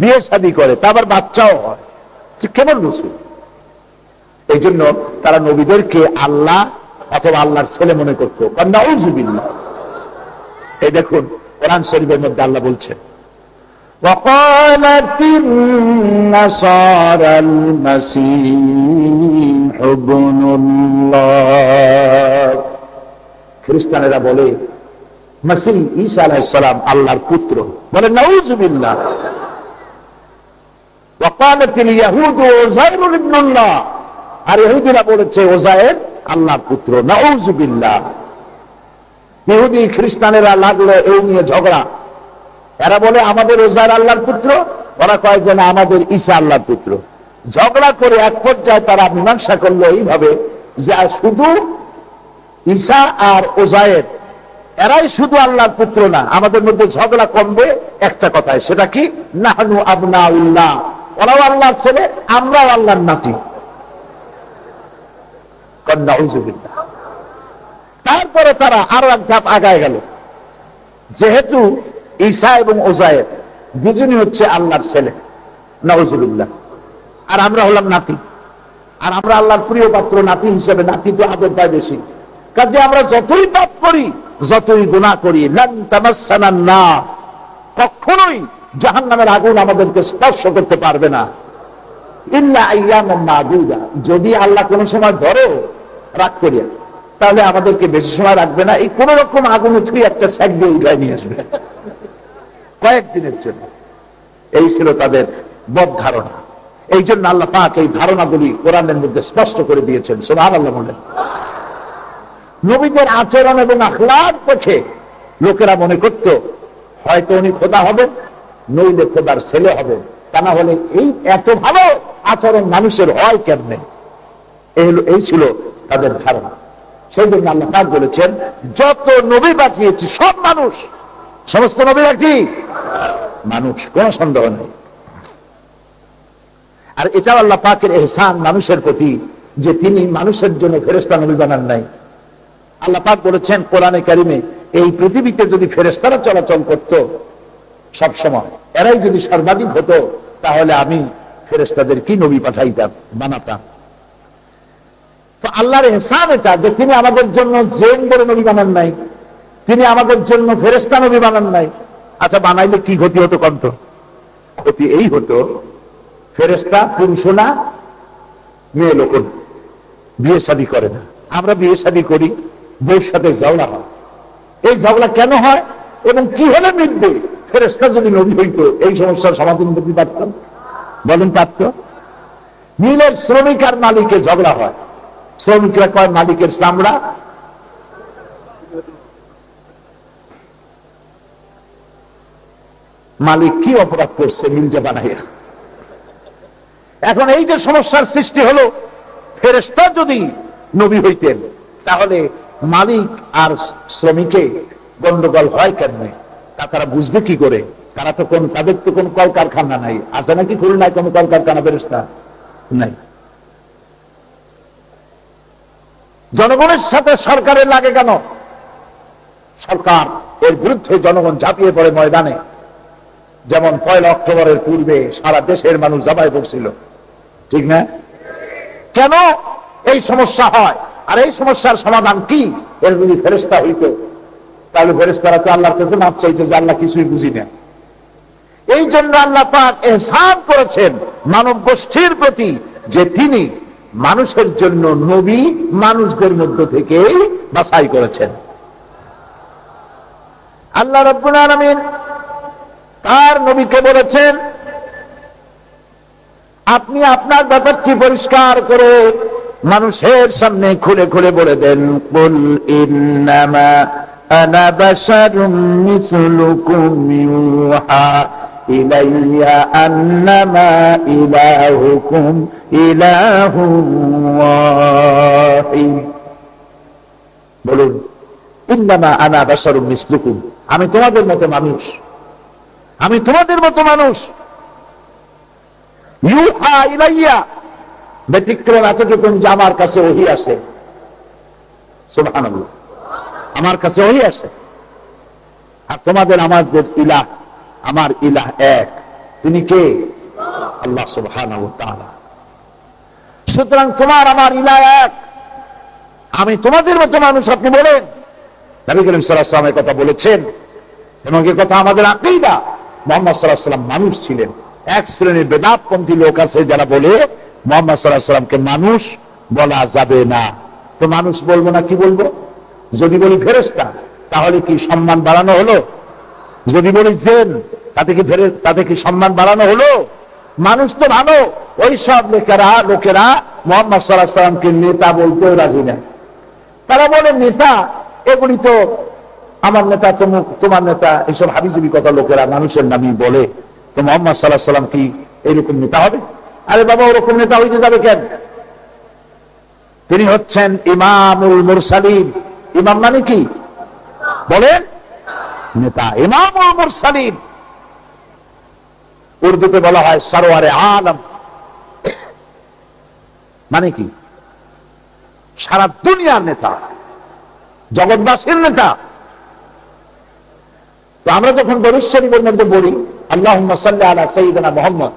বিয়ে শাদী করে, তা আবার বাচ্চাও হয়, কেমন রসুল? এই জন্য তারা নবীদেরকে আল্লাহ অথবা আল্লাহর ছেলে মনে করতো। নাউযুবিল্লাহ। এই দেখুন কোরআন শরীফের মধ্যে আল্লাহ বলছেন, وقالت النصارى المسيح ابن الله, খ্রিস্টানেরা বলে মসিহ ঈসা আলাইহিস সালাম আল্লাহর পুত্র। বলে নাউযুবিল্লাহ। وقالت اليهود عزير ابن الله, আর ইহুদিরা বলেছে ওজায়ের আল্লাহর পুত্র। নাউযুবিল্লাহ। ইহুদি খ্রিস্টানেরা লাগলো এই নিয়ে ঝগড়া। এরা বলে আমাদের ওজায়ের আল্লাহর পুত্র, ওরা কয় যে না আমাদের ঈসা আল্লাহর পুত্র। ঝগড়া করে এক পর্যায়ে তারা মীমাংসা করলো এইভাবে যে শুধু ঈসা আর ওজায়ের এরাই শুধু আল্লাহর পুত্র না, আমাদের মধ্যে ঝগড়া কমবে একটা কথায়, সেটা কি? নাহনু আবনাউল্লাহ, ওরাও আল্লাহর ছেলে, আমরাও আল্লাহর নাতি। নাউযুবিল্লাহ। তারপরে তারা আরো এক ধাপ আগায় গেল, যেহেতু ঈসা এবং ওজায়ের দুজনই হচ্ছে আল্লাহর ছেলে, নাউযুবিল্লাহ, আর আমরা হলাম নাতি, আর আমরা আল্লাহর প্রিয় পাত্র নাতি হিসেবে, নাতি তো আদর পায় বেশি, কাজে আমরা যতই পাপ করি, যতই গুনাহ করি, লান তামাসসানান নার, কখনোই জাহান্নামের আগুন আমাদেরকে স্পর্শ করতে পারবে না, ইল্লা আইয়ামান মাদুদা, যদি আল্লাহ কোন সময় ধরো রাগ করিয়া, তাহলে আমাদেরকে বেশি সময় রাখবে না, এই কোন রকম আগুনে ছুঁয়ে একটা স্যাক দিয়ে উঠায় নিয়ে আসবে কয়েকদিনের জন্য। এই ছিল তাদের বদ ধারণা। এই জন্য আল্লাহ পাক এই ধারণাগুলি কোরআনের মধ্যে স্পষ্ট করে দিয়েছেন। সুবহানাল্লাহ বলেন। নবীদের আচরণ এবং আখলাক দেখে লোকেরা মনে করত হয়তো উনি খোদা হবেন, নইলে খোদার ছেলে হবেন, তা না হলে এই এত ভালো আচরণ মানুষের হয় কেমনে? এই ছিল তাদের ধারণা। সেই জন্য আল্লাহ পাক বলেছেন, যত নবী পাঠিয়েছি সব মানুষ, সমস্ত নবীরা কি মানুষ, কোন সন্দেহ নেই। আর এটাও আল্লাহ পাকের ইহসান মানুষের প্রতি, যে তিনি মানুষের জন্য ফেরেশতা নবী বানান নাই। আল্লাহ পাক বলেছেন কোরআনে কারিমে, এই পৃথিবীতে যদি ফেরেশতারা চলাচল করত সব সময়, এরাই যদি সর্বাধিক হতো, তাহলে আমি ফেরেশতাদের কি নবী পাঠাইতাম, বানাতাম। তো আল্লাহর ইহসান এটা যে তিনি আমাদের জন্য জেন বলে নবী বানান নাই, তিনি আমাদের জন্য ফেরেশতা নবী বানান নাই। আচ্ছা, বানাইলে কি ক্ষতি হতো? কন্ত ক্ষতি এই হতো, ফেরেশতা পুরুষ না, মেয়ে লোক, বিয়ে শাদী করে না। আমরা বিয়ে শাদী করি, বউর সাথে ঝগড়া হয়। এই ঝগড়া কেন হয় এবং কি হলে মিটবে? ফেরেশতা যদি নবী হইতো এই সমস্যার সমাধান করতে পারতাম? বলেন পারত? মিলের শ্রমিক আর মালিকের ঝগড়া হয়, শ্রমিকরা কয় মালিকের চামড়া, মালিক কি অপরাধ করছে মিল যে বানাইয়া। এখন এই যে সমস্যার সৃষ্টি হলো, ফেরেশতা যদি নবী হইতেন তাহলে মালিক আর শ্রমিকে গন্ডগোল হয় কেমনে? তা তারা বুঝবে কি করে? তারা তো তাদের তো কোন কলকারখানা নাই, আছে নাকি খুলনায় কোন কলকারখানা ফেরেশতা নাই? জনগণের সাথে সরকারের লাগে কেন? সরকার এর বিরুদ্ধে জনগণ ঝাঁপিয়ে পড়ে ময়দানে, যেমন 1 অক্টোবরের পূর্বে সারা দেশের মানুষ ঝাঁপায় পড়ছিল, ঠিক না? কেন এই সমস্যা হয়? আর এই সমস্যার সমাধান কি? এর যদি ফেরেশতা হইতো তাহলে ফেরেশতারা তো আল্লাহর কাছে মাপ চাইতো যে আল্লাহ কিছুই বুঝি না। এই জন্য আল্লাহ পাক ইহসান করেছেন মানব গোষ্ঠীর প্রতি, যে তিনি মানুষের জন্য নবী মানুষদের মধ্য থেকে বাছাই করেছেন। আল্লাহ রাব্বুল আলামিন তার নবীকে বলেছেন, আপনি আপনার ব্যাপারটি পরিষ্কার করে মানুষের সামনে খুলে খুলে বলে দেন, কুল ইন্নামা আনা বাশারুম মিসলুকুম ইউহা ইলাইয়া আন্নামা ইলাহুকুম ইলাহুন ওয়াহিদ। বলুন, ইন্নামা আনা বাশারুম মিসলুকুম, আমি তোমাদের মতো মানুষ, আমি তোমাদের মতো মানুষ। ইউহা ইলাইয়া, ব্যতিক্রম এতটুকুন যে আমার কাছে ওহী আসে। সুবহানাল্লাহ, আমার কাছে ওহী আসে। আর তোমাদের আমাদের ইলাহ, আমার ইলাহ এক, তিনি কে? আল্লাহ সুবহানাহু ওয়া তাআলা। সুতরাং তোমার আমার ইলাহ এক, আমি তোমাদের মতো মানুষ। আপনি বলেন, নবী করিম সাল্লাল্লাহু আলাইহি ওয়াসাল্লাম কথা বলেছেন, এবং এই কথা আমাদের আকীদা। মুহাম্মদ সাল্লাল্লাহু আলাইহি ওয়াসাল্লাম মানুষ ছিলেন। এক শ্রেণীর বেদাতপন্থী লোক আছে যারা বলে মুহাম্মদ সাল্লাল্লাহু আলাইহি ওয়াসাল্লামকে মানুষ বলা যাবে না। তো মানুষ বলবো না, কি বলবো? যদি বলি ফেরেশতা, তাহলে কি সম্মান বাড়ানো হলো? যদি বলি জিন, তাতে কি সম্মান বাড়ানো হলো? মানুষ তো ভালো। ওই সব লোকেরা মুহাম্মদ সাল্লাল্লাহু আলাইহি ওয়াসাল্লামকে নেতা বলতেও রাজি না। তারা বলে নেতা, এগুলি তো আমার নেতা, তোমার নেতা, এইসব হাবিজাবি কথা লোকেরা মানুষের নামই বলে। তো মুহাম্মদ সাল্লাল্লাহু আলাইহি ওয়াসাল্লাম কি এরকম নেতা হবে? আরে বাবা, ওরকম নেতা হইতে যাবে কেন? তিনি হচ্ছেন ইমামুল মুরসালিন। ইমাম মানে কি? বলেন নেতা। ইমামুল মুরসালিন, উর্দুতে বলা হয় সরওয়ারে আলম। মানে কি? সারা দুনিয়ার নেতা, জগৎবাসীর নেতা। তো আমরা যখন দরুদ শরীফের মধ্যে বলি আল্লাহুম্মা সাল্লি আলা সাইয়্যিদিনা মুহাম্মদ,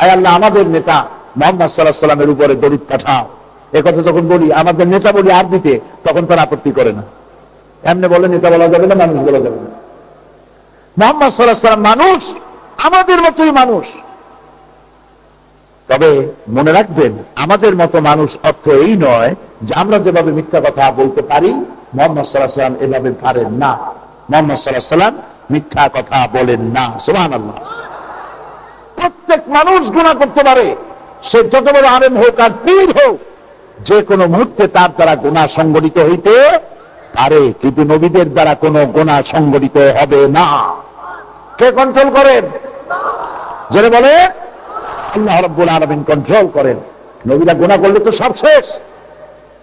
আয় আল্লাহ আমাদের নেতা মুহাম্মদ সাল্লাল্লাহু আলাইহি ওয়াসাল্লামের উপরে দরুদ পাঠাও, এই কথা যখন বলি, আমাদের নেতা বলি আরবিতে, তখন তারা আপত্তি করে না। এমনি বলে নেতা বলা যাবে না, মানুষ বলা যাবে না। মুহাম্মদ সাল্লাল্লাহু আলাইহি ওয়াসাল্লাম মানুষ, আমাদের মতোই মানুষ। তবে মনে রাখবেন, আমাদের মতো মানুষ অর্থ এই নয় যে আমরা যেভাবে মিথ্যা কথা বলতে পারি মুহাম্মদ সাল্লাল্লাহু আলাইহি ওয়াসাল্লাম এভাবে পারেন না। মুহাম্মদ সাল্লাল্লাহু আলাইহি ওয়াসাল্লাম মিথ্যা কথা বলেন না। সুবহানাল্লাহ। প্রত্যেক মানুষ গুনাহ করতে পারে, সে যত বড় আলেম হোক আর পীর হোক, যে কোনো মুহূর্তে তার দ্বারা গুনাহ সংগঠিত হইতে পারে, কিন্তু নবীদের দ্বারা কোনো গুনাহ সংগঠিত হবে না। কে কন্ট্রোল করেন? যারা বলে আল্লাহ রাব্বুল আলামিন কন্ট্রোল করেন। নবীরা গুনাহ করলে তো সব শেষ।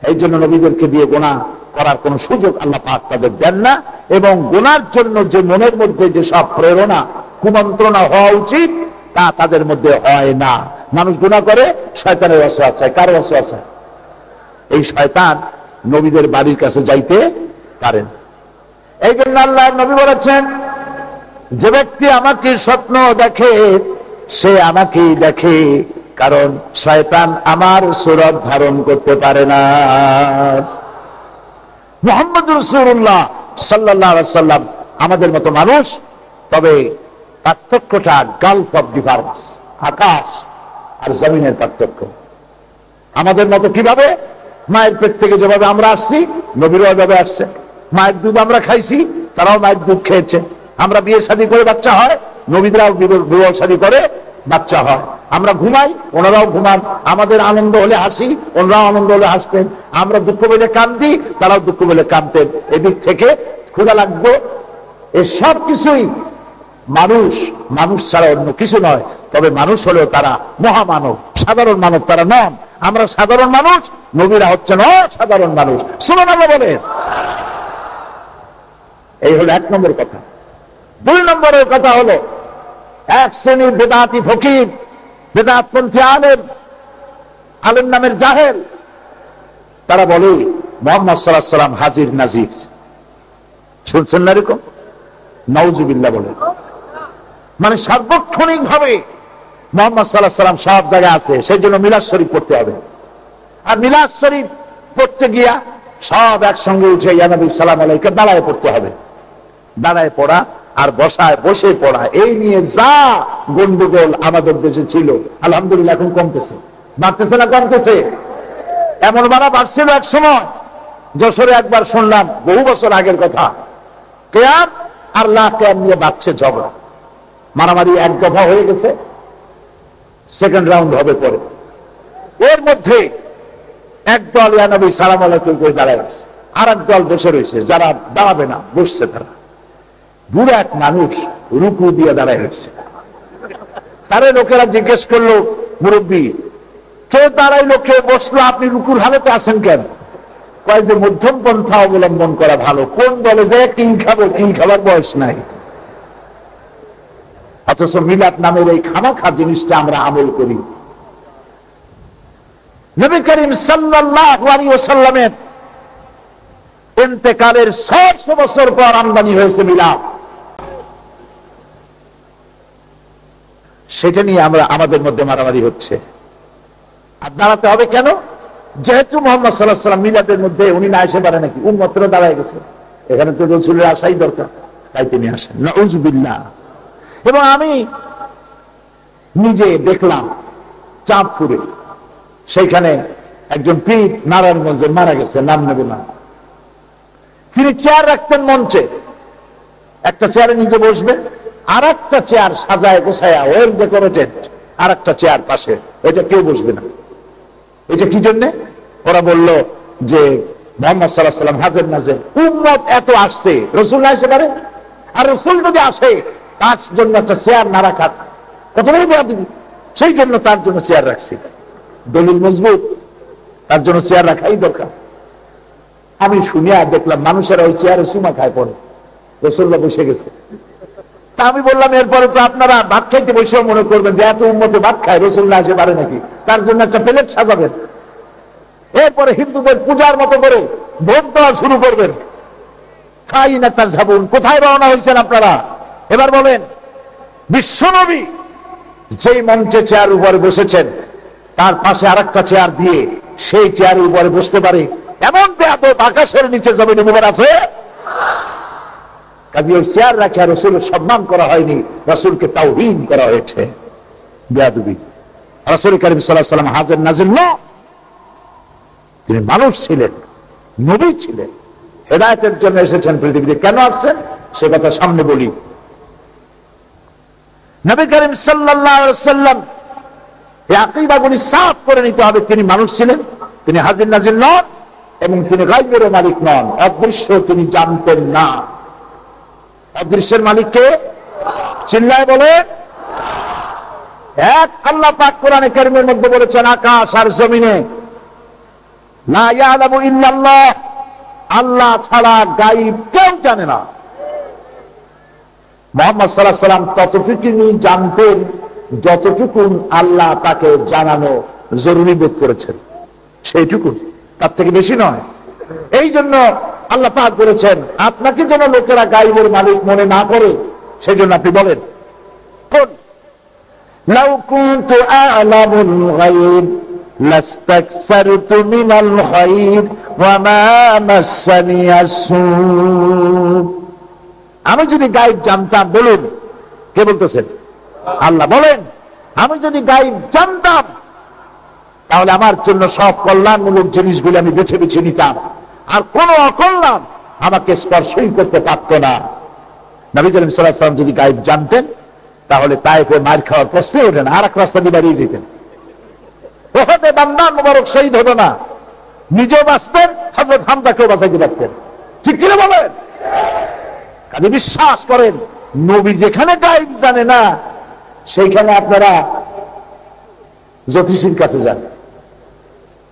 এই জন্য নবীদেরকে দিয়ে গুনাহ করার কোন সুযোগ আল্লাহ পাক তাদের দেন না। এবং গুনার জন্য যে মনের মধ্যে যে সব প্রেরণা কুমন্ত্রণা হওয়া উচিত তা তাদের মধ্যে হয় না। মানুষ গুনাহ করে, শয়তানের ওয়াসওয়াসা। কার ওয়াসওয়াসা? এই শয়তান নবীদের বাড়ির কাছে যাইতে পারেন। এই জন্য আল্লাহ নবী বলেছেন, যে ব্যক্তি আমাকে স্বপ্ন দেখে সে আমাকেই দেখে, কারণ শয়তান আমার সুরত ধারণ করতে পারে না। মুহাম্মদুর রাসূলুল্লাহ সাল্লাল্লাহু আলাইহি ওয়াসাল্লাম আমাদের মতো মানুষ, তবে পার্থক্যটা গালফ অফ ডিফারেন্স, আকাশ আর জমিনের পার্থক্য। আমাদের মতো কিভাবে? মায়ের পেট থেকে যেভাবে আমরা আসছি, নবীরাও এভাবে আসছে। মায়ের দুধ আমরা খাইছি, তারাও মায়ের দুধ খেয়েছে। আমরা বিয়ে শাদী করে বাচ্চা হয়, নবীরাও বিবাহ শাদী করে বাচ্চা হয়। আমরা ঘুমাই, ওনারাও ঘুমান। আমাদের আনন্দ হলে হাসি, ওনারাও আনন্দ হলে হাসতেন। আমরা দুঃখ পেলে কান্দি, তারাও দুঃখ পেলে কাঁদতেন। এদিক থেকে ক্ষুধা লাগতো, এসব কিছুই মানুষ, মানুষ ছাড়া অন্য কিছু নয়। তবে মানুষ হলেও তারা মহামানব, সাধারণ মানব তারা নন। আমরা সাধারণ মানুষ, নবীরা হচ্ছেন অসাধারণ মানুষ। সুবহানাল্লাহ বলেন। এই হলো এক নম্বর কথা। দুই নম্বরের কথা হলো, এক শ্রেণীর বেদাতি ফকির, বেদাতপন্থী আলেম, আলেম নামের জাহেল, তারা বলে মুহাম্মদ সাল্লাল্লাহু আলাইহি ওয়াসাল্লাম হাজির নাজির। শুনছেন না এরকম? নাউজুবিল্লাহ বলে। মানে সার্বক্ষণিক ভাবে মুহাম্মদ সাল্লাল্লাহু আলাইহি ওয়াসাল্লাম সব জায়গায় আছে, সেই জন্য মিলাদ শরীফ পড়তে হবে। আর মিলাদ শরীফ পড়তে গিয়া সব একসঙ্গে উঠে ইয়া নবী সালাম আলাইকা দাঁড়ায় পড়তে হবে। দাঁড়ায় পড়া আর বসায় বসে পড়া, এই নিয়ে যা গন্ডগোল আমাদের দেশে ছিল, আলহামদুলিল্লাহ এখন কমতেছে। বাড়তেছে না কমতেছে? এমন বাড়া বাড়ছিল এক সময়, যশোরে একবার শুনলাম, বহু বছর আগের কথা, কেয়াম আর লা কেয়াম নিয়ে বাড়ছে ঝগড়া, মারামারি এক দফা হয়ে গেছে, সেকেন্ড রাউন্ড হবে পরে। এর মধ্যে একদল ইয়া নবী সালাম আলাইকুম করে দাঁড়ায় আছে, আর এক দল বসে রয়েছে, যারা দাঁড়াবে না বসছে। তারা বুড়া এক মানুষ রুকু দিয়ে দাঁড়ায় রয়েছে। তারে লোকেরা জিজ্ঞেস করলো, মুরব্বী কে দাঁড়াইলো কে বসলো, আপনি রুকুর হালতে আছেন কেন? কয় যে মধ্যম পন্থা অবলম্বন করা ভালো। কোন দলে যে কিং খাবো, কিং খাবার বয়স নাই। অথচ মিলাদ নামের এই খামাখা জিনিসটা আমরা আমল করি। নবী করিম সাল্লাল্লাহু আলাইহি ওয়াসাল্লামের ইন্তেকালের 600 বছর পর আমদানি হয়েছে মিলাদ। সেটা নিয়ে আমরা আমাদের মধ্যে মারামারি হচ্ছে। আর দাঁড়াতে হবে কেন? যেহেতু মুহাম্মদ সাল্লাল্লাহু আলাইহি ওয়াসাল্লাম মিলাদের মধ্যে উনি না এসে পারে নাকি, উম্মতরা দাঁড়ায় গেছে, এখানে তো রাসূলের আসাই দরকার, তাই তিনি আসেন। নাউযুবিল্লাহ। এবং আমি নিজে দেখলাম চাঁদপুরে, সেইখানে একজন পীর নারায়ণগঞ্জে মারা গেছে, নাম নেব না। তিনি চেয়ার রাখতেন মঞ্চে, একটা চেয়ারে নিজে বসবে, আর একটা চেয়ার সাজায় গোছায়া ওয়েল ডেকোরেটেড, আর একটা চেয়ার পাশে, এটা কেউ বসবে না। এটা কি জন্যে? ওরা বলল যে মুহাম্মদ সাল্লাল্লাহু আলাইহি ওয়াসাল্লাম হাজির নাজির, উম্মত এত আসছে, রাসূল না আসতে পারে? আর রাসূল যদি আসে তার জন্য একটা চেয়ার না রাখা কতটাই বেয়াদবি, সেই জন্য তার জন্য চেয়ার রাখছি। দলিল মজবুত, তার জন্য চেয়ার রাখাই দরকার। আমি শুনিয়া দেখলাম মানুষেরা ওই চেয়ারে চুমা খায় পড়ে। রাসূলুল্লাহ বসে গেছে। তা আমি বললাম এরপরে তো আপনারা ভাত খাইতে বসেও মনে করবেন যে এত উম্মতে ভাত খায়, রাসূলুল্লাহ আসে পারে নাকি, তার জন্য একটা প্লেট সাজাবেন। এরপরে হিন্দুদের পূজার মতো করে ভোট দেওয়া শুরু করবেন। ফাইনা তাযহাবুন, কোথায় রওনা হয়েছেন আপনারা? এবার বলেন, বিশ্বনবী যেই মঞ্চে চেয়ার উপরে বসেছেন তার পাশে আরেকটা চেয়ার দিয়ে সেই চেয়ারের উপরে বসতে পারে এমন বেয়াদব আকাশের নিচে জমিনে উপর আছে? কাজে ওই চেয়ার রাখে রাসূলের সম্মান করা হয়নি, রাসূলকে তাওহীন করা হয়েছে। বেয়াদবি। রাসূল কারীম সাল্লাল্লাহু আলাইহি ওয়াসাল্লাম হাজির নাজির না, তিনি মানুষ ছিলেন, নবী ছিলেন, হেদায়েতের জন্য এসেছেন পৃথিবীতে। কেন আসছেন সে কথা সামনে বলি। নবী করিম সাল্লাল্লাহু আলাইহি ওয়াসাল্লাম এই আকীদাগুলি সাফ করে নিতে হবে। তিনি মানুষ ছিলেন, তিনি হাজির নাজির নন, এবং তিনি গায়বের মালিক নন। অদৃশ্য তিনি জানতেন না। অদৃশ্যের মালিককে চিল্লায় বলে এক আল্লাহ পাক কোরআনে কারীমের মধ্যে বলেছেন, আকাশ আর জমিনে লা ইয়ালামু ইল্লাল্লাহ, আল্লাহ ছাড়া গায়ব কেউ জানে না। মুহাম্মদ সাল্লাল্লাহু আলাইহি ওয়াসাল্লাম ততটুকুই জানতেন যতটুকু আল্লাহ তাকে জানানো জরুরি বোধ করেছেন, সেইটুকু, তার থেকে বেশি নয়। এই জন্য আল্লাহ পাক বলেছেন, আপনাকে যেন লোকেরা গায়বের মালিক মনে না করে সেই জন্য আপনি বলেন, কোন লাউ কুনতু আ'লামুল গায়ব লাস্তাকসারতু মিনাল খায়র ওয়া মা মাসসানিয়াস সূ। আমি যদি গায়ব জানতাম, বলুন কে বলতেছেন? আল্লাহ বলেন, আমি যদি গায়ব জানতাম তাহলে আমার জন্য সব কল্যাণমূলক জিনিসগুলো আমি বেছে বেছে নিতাম, আর কোন অকল্যাণ আমাকে স্পর্শই করতে পারত না। নবী করিম সাল্লাল্লাহু আলাইহি ওয়াসাল্লাম যদি গায়ব জানতেন তাহলে তায়েফে মার খাওয়ার প্রশ্ন ওঠে না, আর এক রাস্তা দিয়ে বেরিয়ে যেতেন। ওহদে বান্দা মুবারক শহীদ হতো না, নিজেও বাঁচতেন, হযরত হামজাকেও বাঁচাইতে পারতেন। ঠিক কিনা বলেন? কাজে বিশ্বাস করেন, নবী যেখানে গায়ব জানে না সেইখানে আপনারা জ্যোতিষীর কাছে যান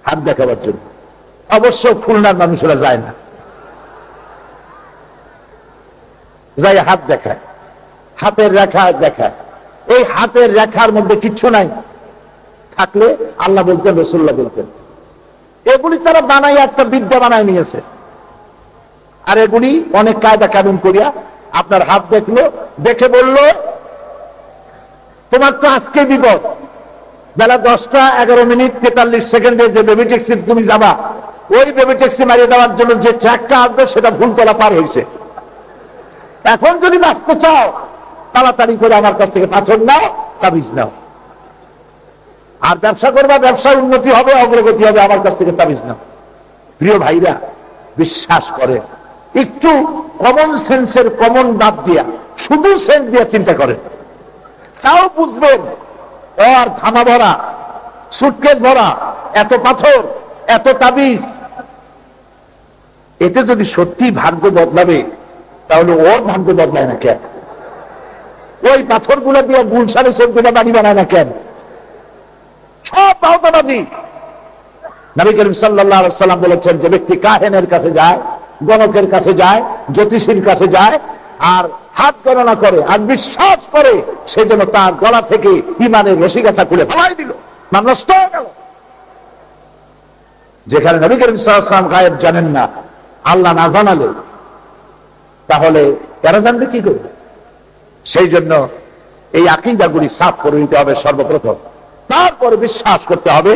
হাত দেখাবার জন্য। অবশ্য খুলনার মানুষেরা যায় না, যাই হাত দেখায়, হাতের রেখা দেখায়। এই হাতের রেখার মধ্যে কিচ্ছু নাই, থাকলে আল্লাহ বলতেন, রাসূলুল্লাহ বলতেন। এগুলি তারা বানাই একটা বিদ্যা বানায় নিয়েছে। আর এগুলি অনেক কায়দা কানুন করিয়া আপনার হাত দেখলো, দেখে বলল তোমার তো আজকে বিপদ, বেলা 10:11:43 যে বেবি ট্যাক্সি তুমি যাবা, ওই বেবি ট্যাক্সি মারিয়ে দেওয়ার জন্য যে ট্র্যাকটা আসবে সেটা ভুলতলা পার হয়েছে। এখন যদি বাঁচতে চাও তাড়াতাড়ি করে আমার কাছ থেকে পাথর নাও, তাবিজ নাও। আর ব্যবসা করবা, ব্যবসায় উন্নতি হবে, অগ্রগতি হবে, আমার কাছ থেকে তাবিজ নাও। প্রিয় ভাইরা, বিশ্বাস করে, একটু কমন সেন্সের কমন বাদ দিয়া শুধু সেন্স দিয়া চিন্তা করেন, তাও বুঝবেন ওর থামা ভরা, সুটকেস ভরা, এত পাথর, এত তাবিজ। এতে যদি সত্যি ভাগ্য বদলাবে তাহলে ওর ভাগ্য বদলায় না কেন? ওই পাথর গুলা দিয়ে গুলশানে 14টা বাড়ি বানায় না কেন? সব বাহতাবাজি। নবী করিম সাল্লাল্লাহু আলাইহি ওয়াসাল্লাম বলেছেন, যে ব্যক্তি কাহেনের কাছে যায়, গণকের কাছে যায়, জ্যোতিষীর কাছে যায়, আর হাত গণনা করে আর বিশ্বাস করে, সেজন্য তার গলা থেকে ইমানের রশিগাছা খুলে ফেলাই দিল, মান নষ্ট হয়ে গেল। যেখানে নবী করিম সাল্লাল্লাহু আলাইহি ওয়াসাল্লাম গায়েব জানেন না, আল্লাহ না জানালে, তাহলে এরা জানবে কি করবে? সেই জন্য এই আকীদাগুলি সাফ করে নিতে হবে সর্বপ্রথম। তারপরে বিশ্বাস করতে হবে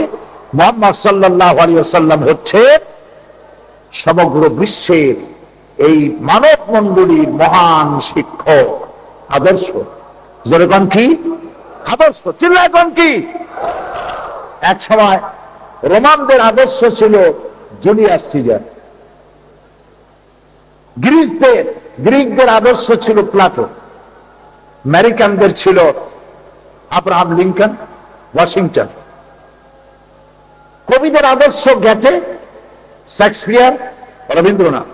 মুহাম্মদ সাল্লাল্লাহু আলাইহি ওয়াসাল্লাম হচ্ছে সমগ্র বিশ্বের এই মানব মণ্ডলীর মহান শিক্ষক, আদর্শ। যেরকম কি আদর্শ, চিল্লায় কোন কি? এক সময় রোমানদের আদর্শ ছিল জুলিয়াস সিজার, গ্রিকদের আদর্শ ছিল প্লাটো, আমেরিকানদের ছিল আব্রাহাম লিঙ্কন, ওয়াশিংটন, কবিদের আদর্শ গেটে, শেক্সপিয়ার, রবীন্দ্রনাথ।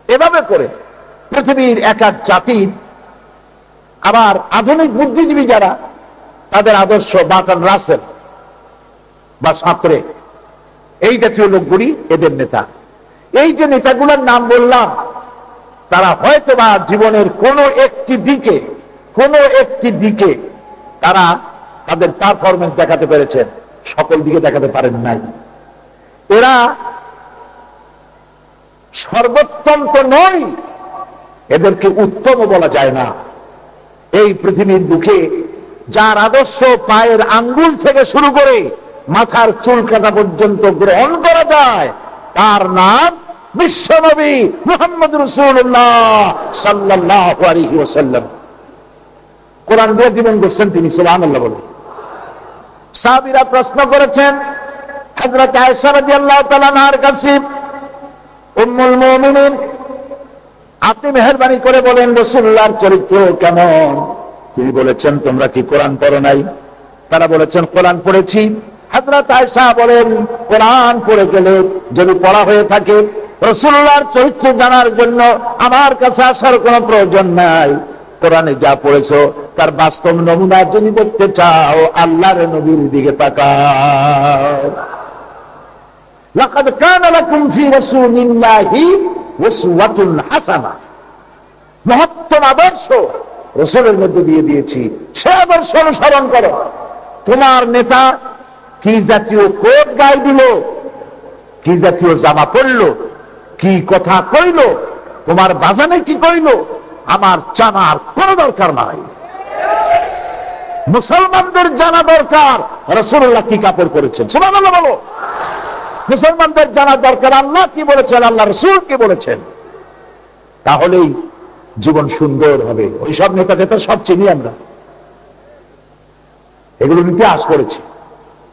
এভাবে করে পৃথিবীর এক এক জাতির, আবার আধুনিক বুদ্ধিজীবী যারা, তাদের আদর্শ বার্টন রাসেল বা সাঁতরে, এই জাতীয় লোকগুলি এদের নেতা। এই যে নেতাগুলোর নাম বললাম, তারা হয়তোবা জীবনের কোনো একটি দিকে তারা তাদের পারফরমেন্স দেখাতে পেরেছেন, সকল দিকে দেখাতে পারেন নাই। এরা সর্বোত্তম তো নয়, এদেরকে উত্তম বলা যায় না। এই পৃথিবীর বুকে যার আদর্শ পায়ের আঙ্গুল থেকে শুরু করে মাথার চুল কাটা পর্যন্ত গ্রহণ করা যায়, তার নাম বিশ্বনবী মুহাম্মদ রাসূলুল্লাহ সাল্লাল্লাহু আলাইহি ওয়াসাল্লাম। কোরআন দিয়ে জীবন গড়ছেন তিনি, সুবহানাল্লাহ বলেন। সাহাবীরা প্রশ্ন করেছেন হযরত আয়েশা রাদিয়াল্লাহু তাআলা আনহার কাছে, উম্মুল মুমিনিন, আপনি মেহেরবানি করে বলেন রাসূলুল্লাহর চরিত্র কেমন? তিনি বলেছেন, তোমরা কি কোরআন পড়ো নাই? তারা বলেছেন, কোরআন পড়েছি। হযরত আয়েশা বলেন, কোরআন পড়ে গেলে যদি পড়া হয়ে থাকে, রাসূলুল্লাহর চরিত্র জানার জন্য আমার কাছে আসার কোনো প্রয়োজন নাই। কোরআনে যা পড়েছো তার বাস্তব নমুনা যদি দেখতে চাও, আল্লাহর নবীর দিকে তাকাও। লাকাদ কানা লাকুম ফি রাসূলিল্লাহি উসওয়াতুন হাসানাহ, মহত্তম আদর্শ রাসূলের মধ্যে দিয়ে দিয়েছি, সে আদর্শ অনুসরণ করো। তোমার নেতা কি জাতীয় কোট গায়ে দিল, কি জাতীয় জামা পরলো, কি কথা কইল, তোমার বাজানে কি কইল, আমার জানার কোন দরকার নাই। মুসলমানদের জানা দরকার রাসূলুল্লাহ কি কাপড় পরেছেন, সুবহানাল্লাহ বলো। মুসলমানদের জানা দরকার আল্লাহ কি বলেছেন, আল্লাহ রাসূল কি বলেছেন, তাহলেই জীবন সুন্দর হবে। ওই সব নেতা টেতা সব চিনি আমরা, এগুলো ইতিহাস করেছি,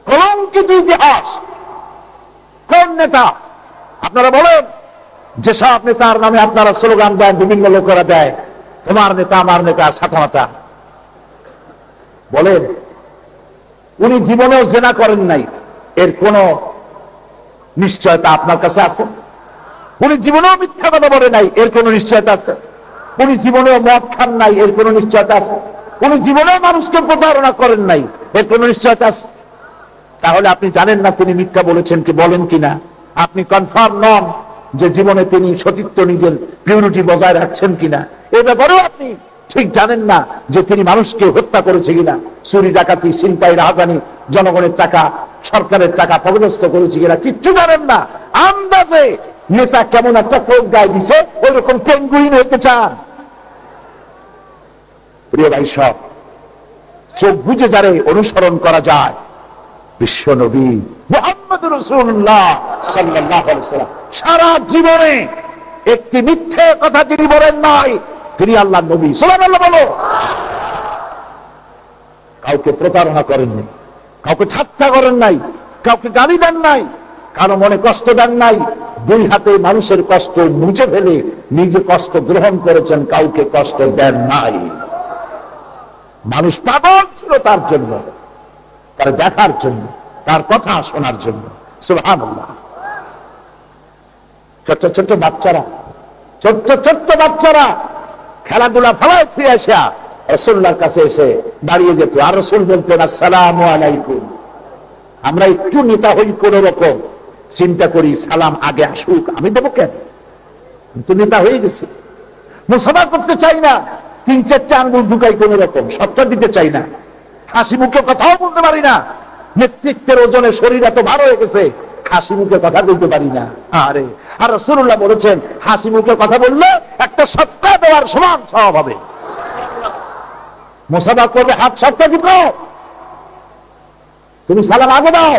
কলঙ্কিত ইতিহাস। কোন নেতা আপনারা বলেন, যেসব নেতার নামে আপনারা স্লোগান দেন, বিভিন্ন লোকেরা দেয়, তোমার নেতা আমার নেতা সাতামাতা, বলেন উনি জীবনেও জেনা করেন নাই, এর কোন নিশ্চয়তা আপনার কাছে আছে? উনি জীবনেও মিথ্যা কথা বলে নাই, এর কোন নিশ্চয়তা আছে? উনি জীবনেও মদ খান নাই, এর কোন নিশ্চয়তা আছে? উনি জীবনেও মানুষকে প্রতারণা করেন নাই, এর কোন নিশ্চয়তা আছে? তাহলে আপনি জানেন না তিনি মিথ্যা বলেছেন কি বলেন কিনা? আপনি কনফার্ম নন যে জীবনে তিনি সতীত্ব, নিজের পিউরিটি বজায় রাখছেন কিনা। এই ব্যাপারেও আপনি ঠিক জানেন না যে তিনি মানুষকে হত্যা করেছে কিনা, চুরি ডাকাতি ছিনতাই রাহাজানি, জনগণের টাকা সরকারের টাকা অপব্যস্ত করেছে কিনা, কিচ্ছু জানেন না। আন্দাজে নেতা কেমন একটা কোট গায়ে দিছে, ওই রকম পেঙ্গুইন হতে চান। প্রিয় ভাই সব, চোখ বুঝে যারে অনুসরণ করা যায়, বিশ্ব নবী মুহাম্মদ রাসূলুল্লাহ সাল্লাল্লাহু আলাইহি ওয়াসাল্লাম সারা জীবনে একটি মিথ্যে কথা তিনি বলেন নাই, তিনি আল্লাহর নবী। সুবহানাল্লাহ বলো। কাউকে প্রতারণা করেননি, কাউকে ঠাট্টা করেন নাই, কাউকে গালি দেন নাই, কারো মনে কষ্ট দেন নাই। দুই হাতে মানুষের কষ্ট মুছে ফেলে নিজে কষ্ট গ্রহণ করেছেন, কাউকে কষ্ট দেন নাই। মানুষ পাগল ছিল তার জন্য, তার দেখার জন্য, তার কথা শোনার জন্য। সুবহানাল্লাহ। ছোট্ট ছোট্ট বাচ্চারা খেলাধুলা ফেলায় ফিরে আসা রাসূলুল্লাহর কাছে এসে দাঁড়িয়ে যেত, আর রাসূল বলতেন, আসসালামু আলাইকুম। আমরা একটু নেতা হই কোন রকম, চিন্তা করি সালাম আগে আসুক, আমি দেবো কেন? কিন্তু নেতা হয়ে গেছে, মুসাফা করতে চাই না, 3-4টা আঙ্গুল ঢুকাই কোন রকম, সবটা দিতে চাই না, হাসি মুখে কথাও বলতে পারি না। নেতৃত্বের ওজনে শরীর এত ভার হয়ে গেছে, হাসি মুখে কথা বলতে পারি না। আরে, আর রাসূলুল্লাহ বলেছেন, হাসি মুখে কথা বললে একটা সত্তা দেওয়ার সমান সওয়াব হবে। মুসাফা করবে, হাত সত্তা দিব, তুমি সালাম আগে দাও,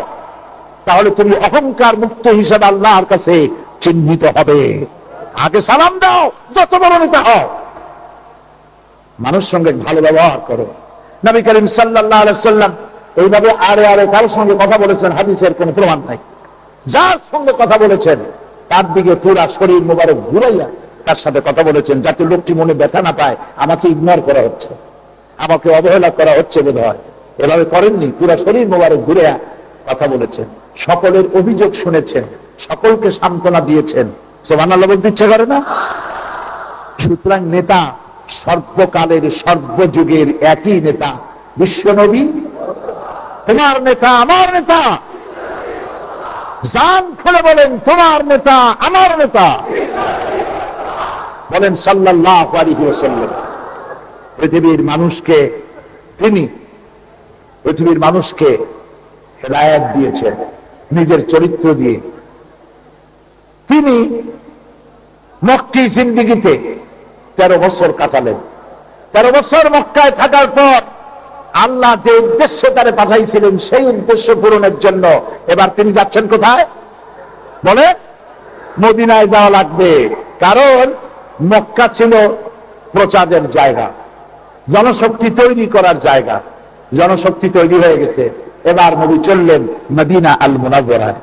তাহলে তুমি অহংকার মুক্ত হিসেবে আল্লাহর কাছে চিহ্নিত হবে। আগে সালাম দাও, যত বড় নেতা হও, মানুষ সঙ্গে ভালো ব্যবহার করো। নবী করিম সাল্লাল্লাহু আলাইহি ওয়াসাল্লাম এইভাবে আরে আরে কারোর সঙ্গে কথা বলেছেন, হাদিসের কোনো প্রমাণ নাই। যার সঙ্গে কথা বলেছেন তার দিকে পুরা শরীর মোবারক ঘুরাইয়া তার সাথে কথা বলেছেন, যাতে লোকটি মনে ব্যথা না পায় আমাকে ইগনোর করা হচ্ছে, আমাকে অবহেলা করা হচ্ছে বোধ হয়। এভাবে করেননি, পুরা শরীর মোবারক ঘুরাইয়া কথা বলেছেন, সকলের অভিযোগ শুনেছেন, সকলকে সান্ত্বনা দিয়েছেন। সুবহানাল্লাহ বলতে ইচ্ছে করে না? সুতরাং নেতা সর্বকালের সর্বযুগের একই নেতা, বিশ্বনবী। তোমার নেতা আমার নেতা, জান খুলে বলেন, তোমার নেতা আমার নেতা। বলেন সাল্লাল্লাহু আলাইহি ওয়াসাল্লাম। পৃথিবীর মানুষকে হেদায়েত দিয়েছেন নিজের চরিত্র দিয়ে। তিনি মক্কি জিন্দেগিতে 13 বছর কাটালেন। 13 বছর মক্কায় থাকার পর আল্লাহ যে উদ্দেশ্য তারে পাঠাইছিলেন সেই উদ্দেশ্য পূরণের জন্য এবার তিনি যাচ্ছেন কোথায়? বলে মদিনায় যাওয়া লাগবে। কারণ মক্কা ছিল প্রচারের জায়গা, জনশক্তি তৈরি করার জায়গা। জনশক্তি তৈরি হয়ে গেছে, এবার নবী চললেন মদিনা আল মুনাওয়ারায়।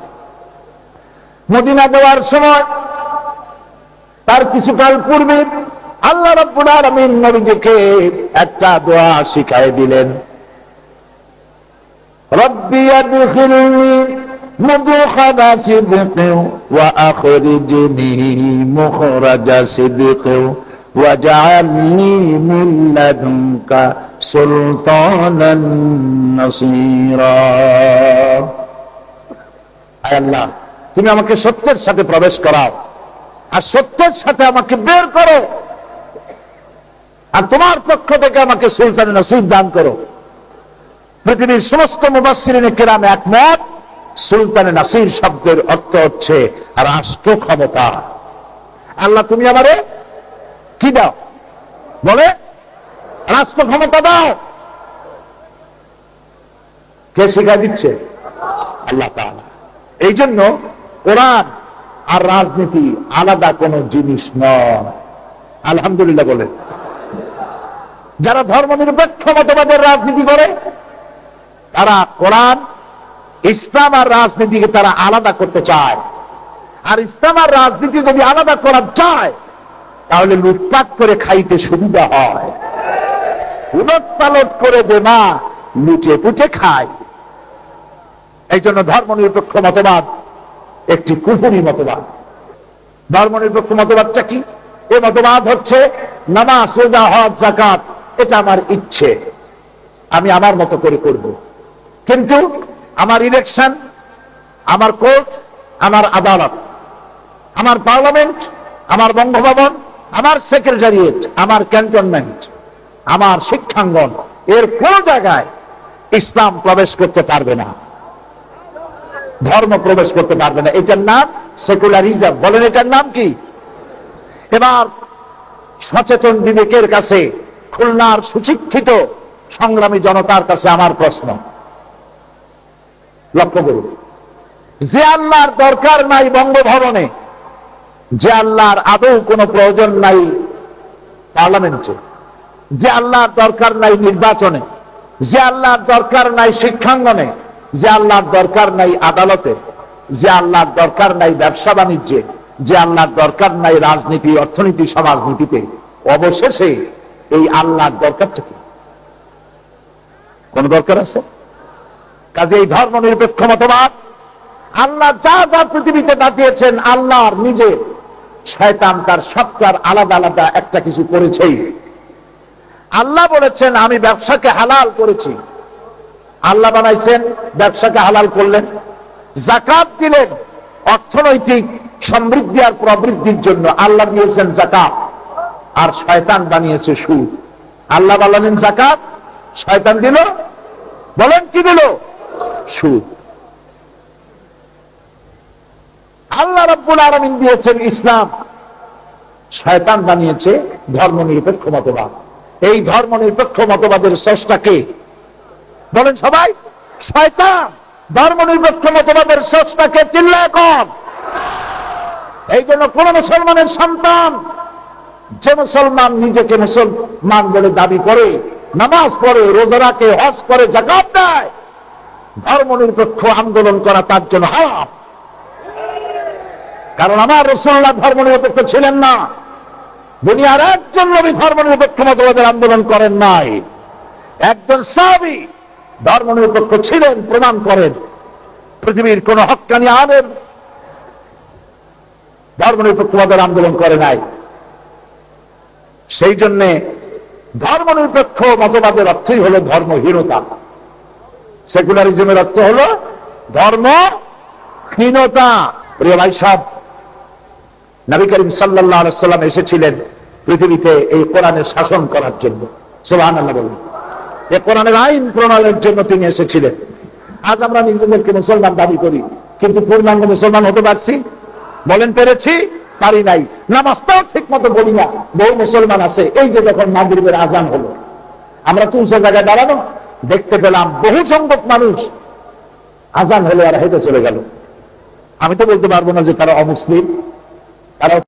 মদিনা যাওয়ার সময় তার কিছুকাল পূর্বে আল্লাহ রাব্বুল আলামিন নবীজিকে একটা দোয়া শিখায় দিলেন। রব্বি আদখিলনি মুদখালা সিদকি ওয়া আখরিজনি মুখরাজা সিদকি ওয়াজআলনি মিন লাদুনকা সুলতানান নাসীরা। আয় আল্লাহ, তুমি আমাকে সত্যের সাথে প্রবেশ করাও আর সত্যের সাথে আমাকে বের করো, আর তোমার পক্ষ থেকে আমাকে সুলতান নসিব দান করো। পৃথিবীর সমস্ত মুফাসসিরিনে কেরাম একমত, সুলতান নাসির শব্দের অর্থ হচ্ছে রাষ্ট্র ক্ষমতা। আল্লাহ তুমি আমারে কি দাও? বলে রাষ্ট্র ক্ষমতা দাও। কে শিখাই দিচ্ছে? আল্লাহ তাআলা। এই জন্য কোরআন আর রাজনীতি আলাদা কোন জিনিস নয়। আলহামদুলিল্লাহ বলেন। যারা ধর্মনিরপেক্ষ মতবাদের রাজনীতি করে তারা কোরআন, ইসলাম আর রাজনীতিকে তারা আলাদা করতে চায়। আর ইসলাম আর রাজনীতি যদি আলাদা করা যায় তাহলে লুটপাট করে খাইতে সুবিধা হয়। উলট পালট করে দে না, লুটে পুটে খায়। এই জন্য ধর্মনিরপেক্ষ মতবাদ একটি কুফরি মতবাদ। ধর্মনিরপেক্ষ মতবাদটা কি? এই মতবাদ হচ্ছে নামাজ, রোজা, হজ, যাকাত এটা আমার ইচ্ছে, আমি আমার মতো করে করব। কিন্তু আমার ইলেকশন, আমার কোর্ট, আমার আদালত, আমার পার্লামেন্ট, আমার বঙ্গভবন, আমার সেক্রেটারিয়েট, আমার ক্যান্টনমেন্ট, আমার শিক্ষাঙ্গন, এর কোন জায়গায় ইসলাম প্রবেশ করতে পারবে না, ধর্ম প্রবেশ করতে পারবে না। এটার নাম সেকুলারিজম। বলেন এটার নাম কি? এবার সচেতন বিবেকের কাছে, খুলনার সুশিক্ষিত সংগ্রামী জনতার কাছে আমার প্রশ্ন, লক্ষ্য করুন। যে আল্লাহর দরকার নাই বঙ্গভবনে, যে আল্লাহর আদৌ কোনো প্রয়োজন নাই পার্লামেন্টে, যে আল্লাহর দরকার নাই নির্বাচনে, যে আল্লাহর দরকার নাই শিক্ষাঙ্গনে, যে আল্লাহর দরকার নাই আদালতে, যে আল্লাহর দরকার নাই ব্যবসা বাণিজ্যে, যে আল্লাহর দরকার নাই রাজনীতি, অর্থনীতি, সমাজনীতিতে, অবশেষে এই আল্লাহর দরকারটা কি? কোন দরকার আছে? কাজে এই ধর্ম নিরপেক্ষ মতবাদ, আল্লাহ যা যা পৃথিবীতে বাঁচিয়েছেন আল্লাহর নিজে, শয়তান তার সবটার আলাদা আলাদা একটা কিছু করেছেই। আল্লাহ বলেছেন আমি ব্যবসাকে হালাল করেছি, আল্লাহ বানাইছেন, ব্যবসাকে হালাল করলেন। যাকাত দিলেন অর্থনৈতিক সমৃদ্ধি আর প্রবৃদ্ধির জন্য, আল্লাহ দিয়েছেন যাকাত, আর শয়তান বানিয়েছে সুদ। আল্লাহ বানালেন যাকাত, শয়তান দিল, বলেন কি দিল? সুদ। আল্লাহ রাব্বুল আলামিন দিয়েছেন ইসলাম, শয়তান বানিয়েছে ধর্মনিরপেক্ষ মতবাদ। এই ধর্মনিরপেক্ষ মতবাদের স্রষ্টা কে? বলেন সবাই। শয়তান। ধর্মনিরপেক্ষ মতবাদের স্রষ্টা কে? চিল্লায় কর। এই জন্য কোন মুসলমানের সন্তান, যে মুসলমান নিজেকে মুসলমান বলে দাবি করে, নামাজ পড়ে, রোজা রাখে, হজ করে, যাকাত দেয়, ধর্মনিরপেক্ষ আন্দোলন করা তার জন্য হারাম। কারণ আমার রাসূলুল্লাহ ধর্মনিরপেক্ষ ছিলেন না, দুনিয়ার একজন নবী ধর্মনিরপেক্ষ মতবাদের আন্দোলন করেন নাই। একজন সাহাবী ধর্মনিরপেক্ষ ছিলেন, প্রমাণ করেন। পৃথিবীর কোন হক্কানি আলেম ধর্মনিরপেক্ষবাদের আন্দোলন করে নাই। সেই জন্য ধর্মনিরপেক্ষ মতবাদের অর্থই হলো ধর্মহীনতা। সেকুলারিজমের অর্থ হলো ধর্মহীনতা। প্রিয় ভাই সাহেব, নবী করিম সাল্লাল্লাহু আলাইহি ওয়াসাল্লাম এসেছিলেন পৃথিবীতে এই কোরআনের শাসন করার জন্য। সুবহানাল্লাহ বলুন। এই কোরআনের আইন প্রণয়নের জন্য তিনি এসেছিলেন। আজ আমরা নিজেদেরকে মুসলমান দাবি করি, কিন্তু পূর্ণাঙ্গ মুসলমান হতে পারছি? বলেন পেরেছি? পারি নাই। নামাজটাও ঠিক মতো বলি না। বহু মুসলমান আছে, এই যে যখন মাগরিবের আজান হলো, আমরা তুলসা জায়গায় দাঁড়ানো, দেখতে পেলাম বহু সংখ্যক মানুষ আজান হলে আর হেঁটে চলে গেল। আমি তো বলতে পারবো না যে তারা অমুসলিম, তারা